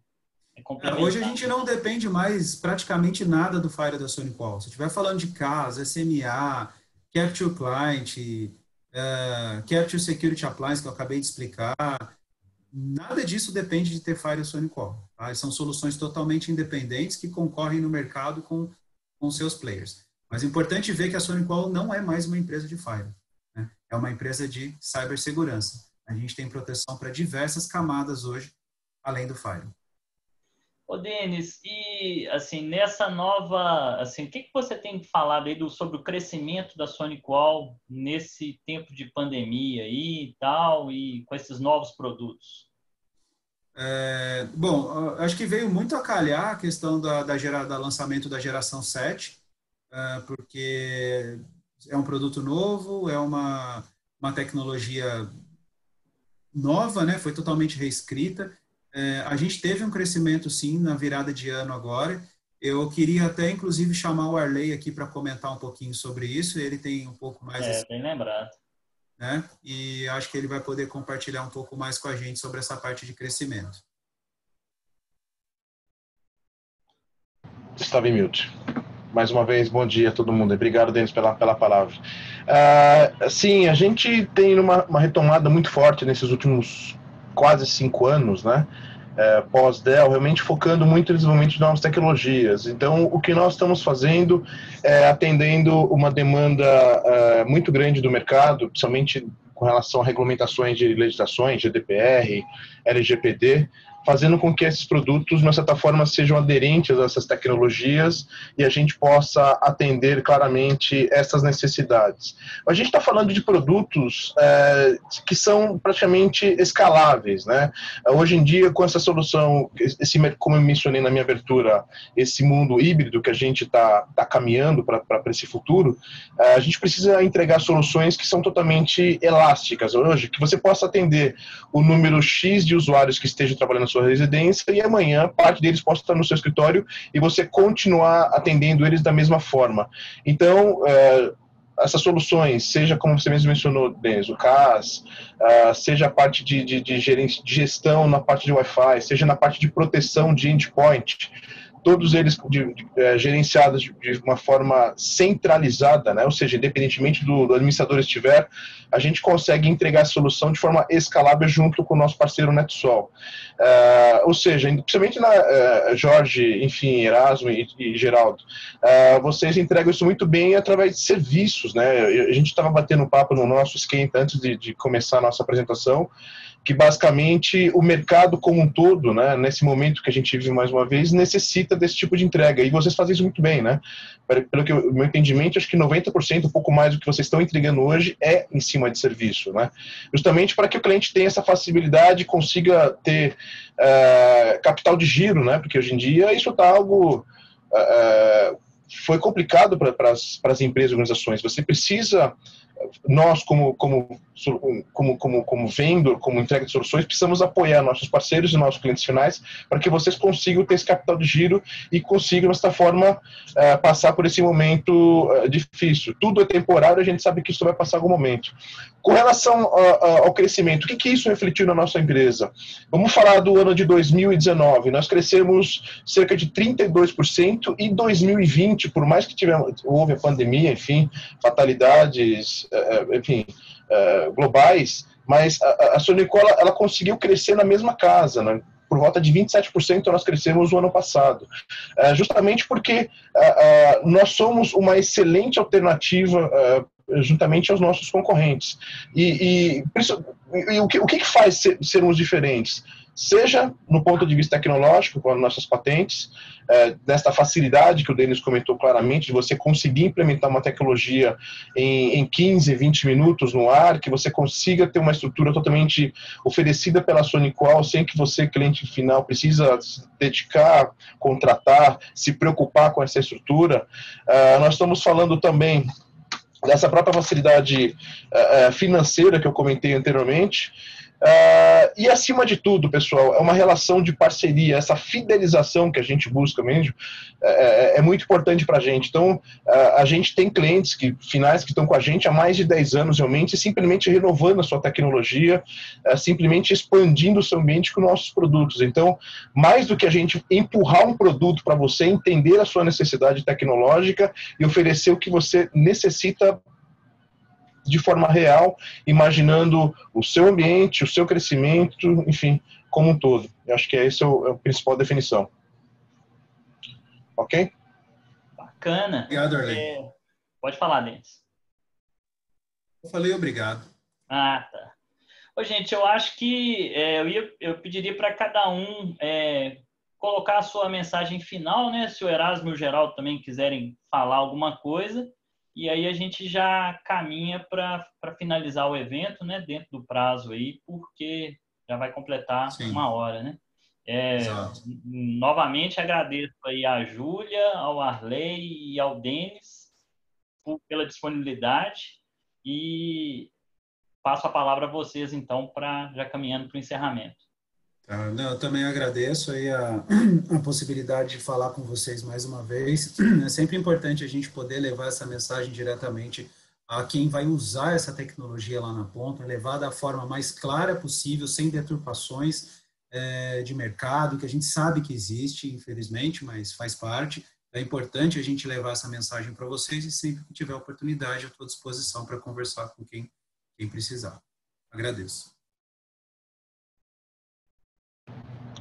complementar. Hoje a gente não depende mais praticamente nada do Firewall da SonicWall. Se estiver falando de CAS, SMA, Capture Client, Capture Security Appliance, que eu acabei de explicar, nada disso depende de ter Firewall SonicWall. Tá? São soluções totalmente independentes que concorrem no mercado com seus players. Mas é importante ver que a SonicWall não é mais uma empresa de Firewall. Né? É uma empresa de cibersegurança. A gente tem proteção para diversas camadas hoje, além do Firewall. Ô, Denis, e assim, nessa nova, assim, o que você tem falado aí sobre o crescimento da SonicWall nesse tempo de pandemia aí e tal, e com esses novos produtos? Bom, acho que veio muito a calhar a questão do lançamento da geração 7, porque é um produto novo, é uma tecnologia nova, né? Foi totalmente reescrita. A gente teve um crescimento, sim, na virada de ano agora. Eu queria até, inclusive, chamar o Arley aqui para comentar um pouquinho sobre isso. Ele tem um pouco mais... Bem lembrado. né? E acho que ele vai poder compartilhar um pouco mais com a gente sobre essa parte de crescimento. Estava em mute. Mais uma vez, bom dia a todo mundo. Obrigado, Denis, pela palavra. Sim, a gente tem uma retomada muito forte nesses últimos quase 5 anos, né? Pós-Dell, realmente focando muito no desenvolvimento de novas tecnologias. Então, o que nós estamos fazendo é atendendo uma demanda muito grande do mercado, principalmente com relação a regulamentações de legislações, GDPR, LGPD, fazendo com que esses produtos, de uma certa forma, sejam aderentes a essas tecnologias e a gente possa atender claramente essas necessidades. A gente está falando de produtos que são praticamente escaláveis, né? Hoje em dia, com essa solução, como eu mencionei na minha abertura, esse mundo híbrido que a gente está caminhando para esse futuro, a gente precisa entregar soluções que são totalmente elásticas hoje, que você possa atender o número X de usuários que estejam trabalhando na sua residência e amanhã parte deles possa estar no seu escritório e você continuar atendendo eles da mesma forma. Então, essas soluções, seja como você mesmo mencionou, Denis, o CAS, seja a parte de gestão na parte de Wi-Fi, seja na parte de proteção de endpoint, todos eles gerenciados de uma forma centralizada, né? Ou seja, independentemente do administrador estiver, a gente consegue entregar a solução de forma escalável junto com o nosso parceiro NetSol. Ou seja, principalmente na Jorge, enfim, Erasmo e Geraldo, vocês entregam isso muito bem através de serviços, né? A gente estava batendo papo no nosso esquenta antes de começar a nossa apresentação, que basicamente o mercado como um todo, né, nesse momento que a gente vive mais uma vez, necessita desse tipo de entrega, e vocês fazem isso muito bem, né? Pelo que o meu entendimento, acho que 90%, um pouco mais do que vocês estão entregando hoje, é em cima de serviço, né? Justamente para que o cliente tenha essa facilidade e consiga ter capital de giro, né? Porque hoje em dia isso está algo... foi complicado para as empresas e organizações. Você precisa... Nós, como vendedor, como entrega de soluções, precisamos apoiar nossos parceiros e nossos clientes finais para que vocês consigam ter esse capital de giro e consigam, desta forma, passar por esse momento difícil. Tudo é temporário, a gente sabe que isso vai passar em algum momento. Com relação ao crescimento, o que isso refletiu na nossa empresa? Vamos falar do ano de 2019. Nós crescemos cerca de 32%, e 2020, por mais que houve a pandemia, enfim, fatalidades, enfim, globais, mas a Sonicol, ela conseguiu crescer na mesma casa, né? Por volta de 27% nós crescemos no ano passado, justamente porque nós somos uma excelente alternativa juntamente aos nossos concorrentes. E o que faz sermos diferentes? Seja no ponto de vista tecnológico, com as nossas patentes, desta facilidade que o Denis comentou claramente, de você conseguir implementar uma tecnologia em 15, 20 minutos no ar, que você consiga ter uma estrutura totalmente oferecida pela Sonicol, sem que você, cliente final, precisa se dedicar, contratar, se preocupar com essa estrutura. Nós estamos falando também dessa própria facilidade financeira que eu comentei anteriormente. E acima de tudo, pessoal, é uma relação de parceria, essa fidelização que a gente busca mesmo, é muito importante para a gente. Então, a gente tem clientes finais que estão com a gente há mais de 10 anos, realmente, simplesmente renovando a sua tecnologia, simplesmente expandindo o seu ambiente com nossos produtos. Então, mais do que a gente empurrar um produto para você, entender a sua necessidade tecnológica e oferecer o que você necessita de forma real, imaginando o seu ambiente, o seu crescimento, enfim, como um todo. Eu acho que esse é a principal definição. Ok? Bacana. Obrigado, Arley. Pode falar, Denis. Eu falei obrigado. Ah, tá. Ô, gente, eu acho que eu pediria para cada um colocar a sua mensagem final, né? Se o Erasmo e o Geraldo também quiserem falar alguma coisa. E aí a gente já caminha para finalizar o evento, né, dentro do prazo aí, porque já vai completar Sim. 1 hora, né? Exato. Novamente agradeço aí a Júlia, ao Arley e ao Denis pela disponibilidade e passo a palavra a vocês, então, já caminhando para o encerramento. Tá, eu também agradeço aí a possibilidade de falar com vocês mais uma vez. É sempre importante a gente poder levar essa mensagem diretamente a quem vai usar essa tecnologia lá na ponta, levar da forma mais clara possível, sem deturpações de mercado, que a gente sabe que existe, infelizmente, mas faz parte. É importante a gente levar essa mensagem para vocês e sempre que tiver oportunidade, eu estou à disposição para conversar com quem precisar. Agradeço.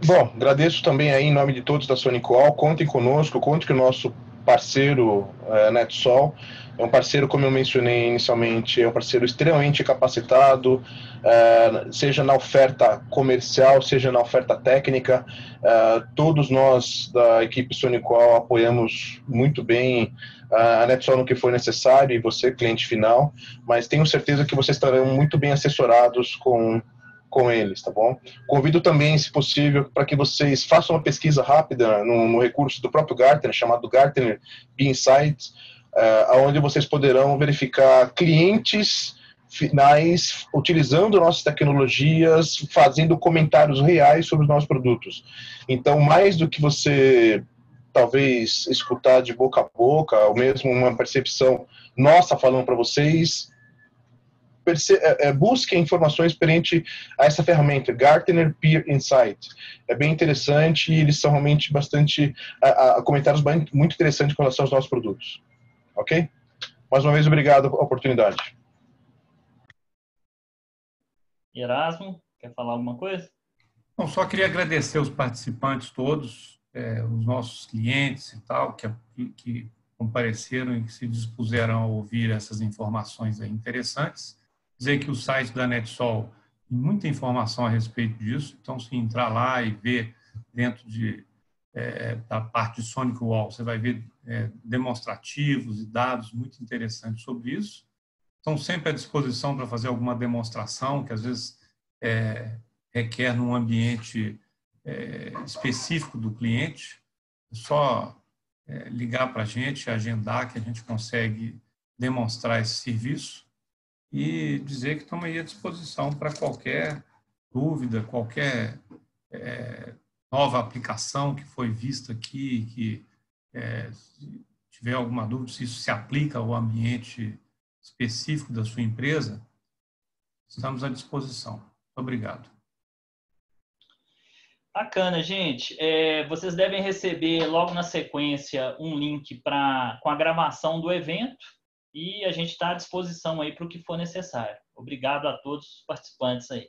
Bom, agradeço também aí em nome de todos da Sonicol. Contem conosco, contem com o nosso parceiro NetSol. É um parceiro, como eu mencionei inicialmente, é um parceiro extremamente capacitado, seja na oferta comercial, seja na oferta técnica. Todos nós da equipe Sonicol apoiamos muito bem a NetSol no que for necessário e você, cliente final, mas tenho certeza que vocês estarão muito bem assessorados com eles, tá bom? Convido também, se possível, para que vocês façam uma pesquisa rápida no recurso do próprio Gartner, chamado Gartner B-Insights, onde vocês poderão verificar clientes finais utilizando nossas tecnologias, fazendo comentários reais sobre os nossos produtos. Então, mais do que você talvez escutar de boca a boca, ou mesmo uma percepção nossa falando para vocês, busquem informações perante a essa ferramenta, Gartner Peer Insight. É bem interessante e eles são realmente bastante comentários muito interessantes com relação aos nossos produtos. Ok? Mais uma vez, obrigado pela oportunidade. Erasmo, quer falar alguma coisa? Bom, só queria agradecer os participantes todos, os nossos clientes e tal, que compareceram e que se dispuseram a ouvir essas informações aí interessantes. Dizer que o site da NetSol tem muita informação a respeito disso, então se entrar lá e ver dentro da parte de SonicWall, você vai ver demonstrativos e dados muito interessantes sobre isso. Estão sempre à disposição para fazer alguma demonstração, que às vezes requer num ambiente específico do cliente. É só ligar para a gente, agendar, que a gente consegue demonstrar esse serviço. E dizer que estamos aí à disposição para qualquer dúvida, qualquer nova aplicação que foi vista aqui, que se tiver alguma dúvida se isso se aplica ao ambiente específico da sua empresa, estamos à disposição. Muito obrigado. Bacana, gente. Vocês devem receber logo na sequência um link com a gravação do evento. E a gente está à disposição aí para o que for necessário. Obrigado a todos os participantes aí.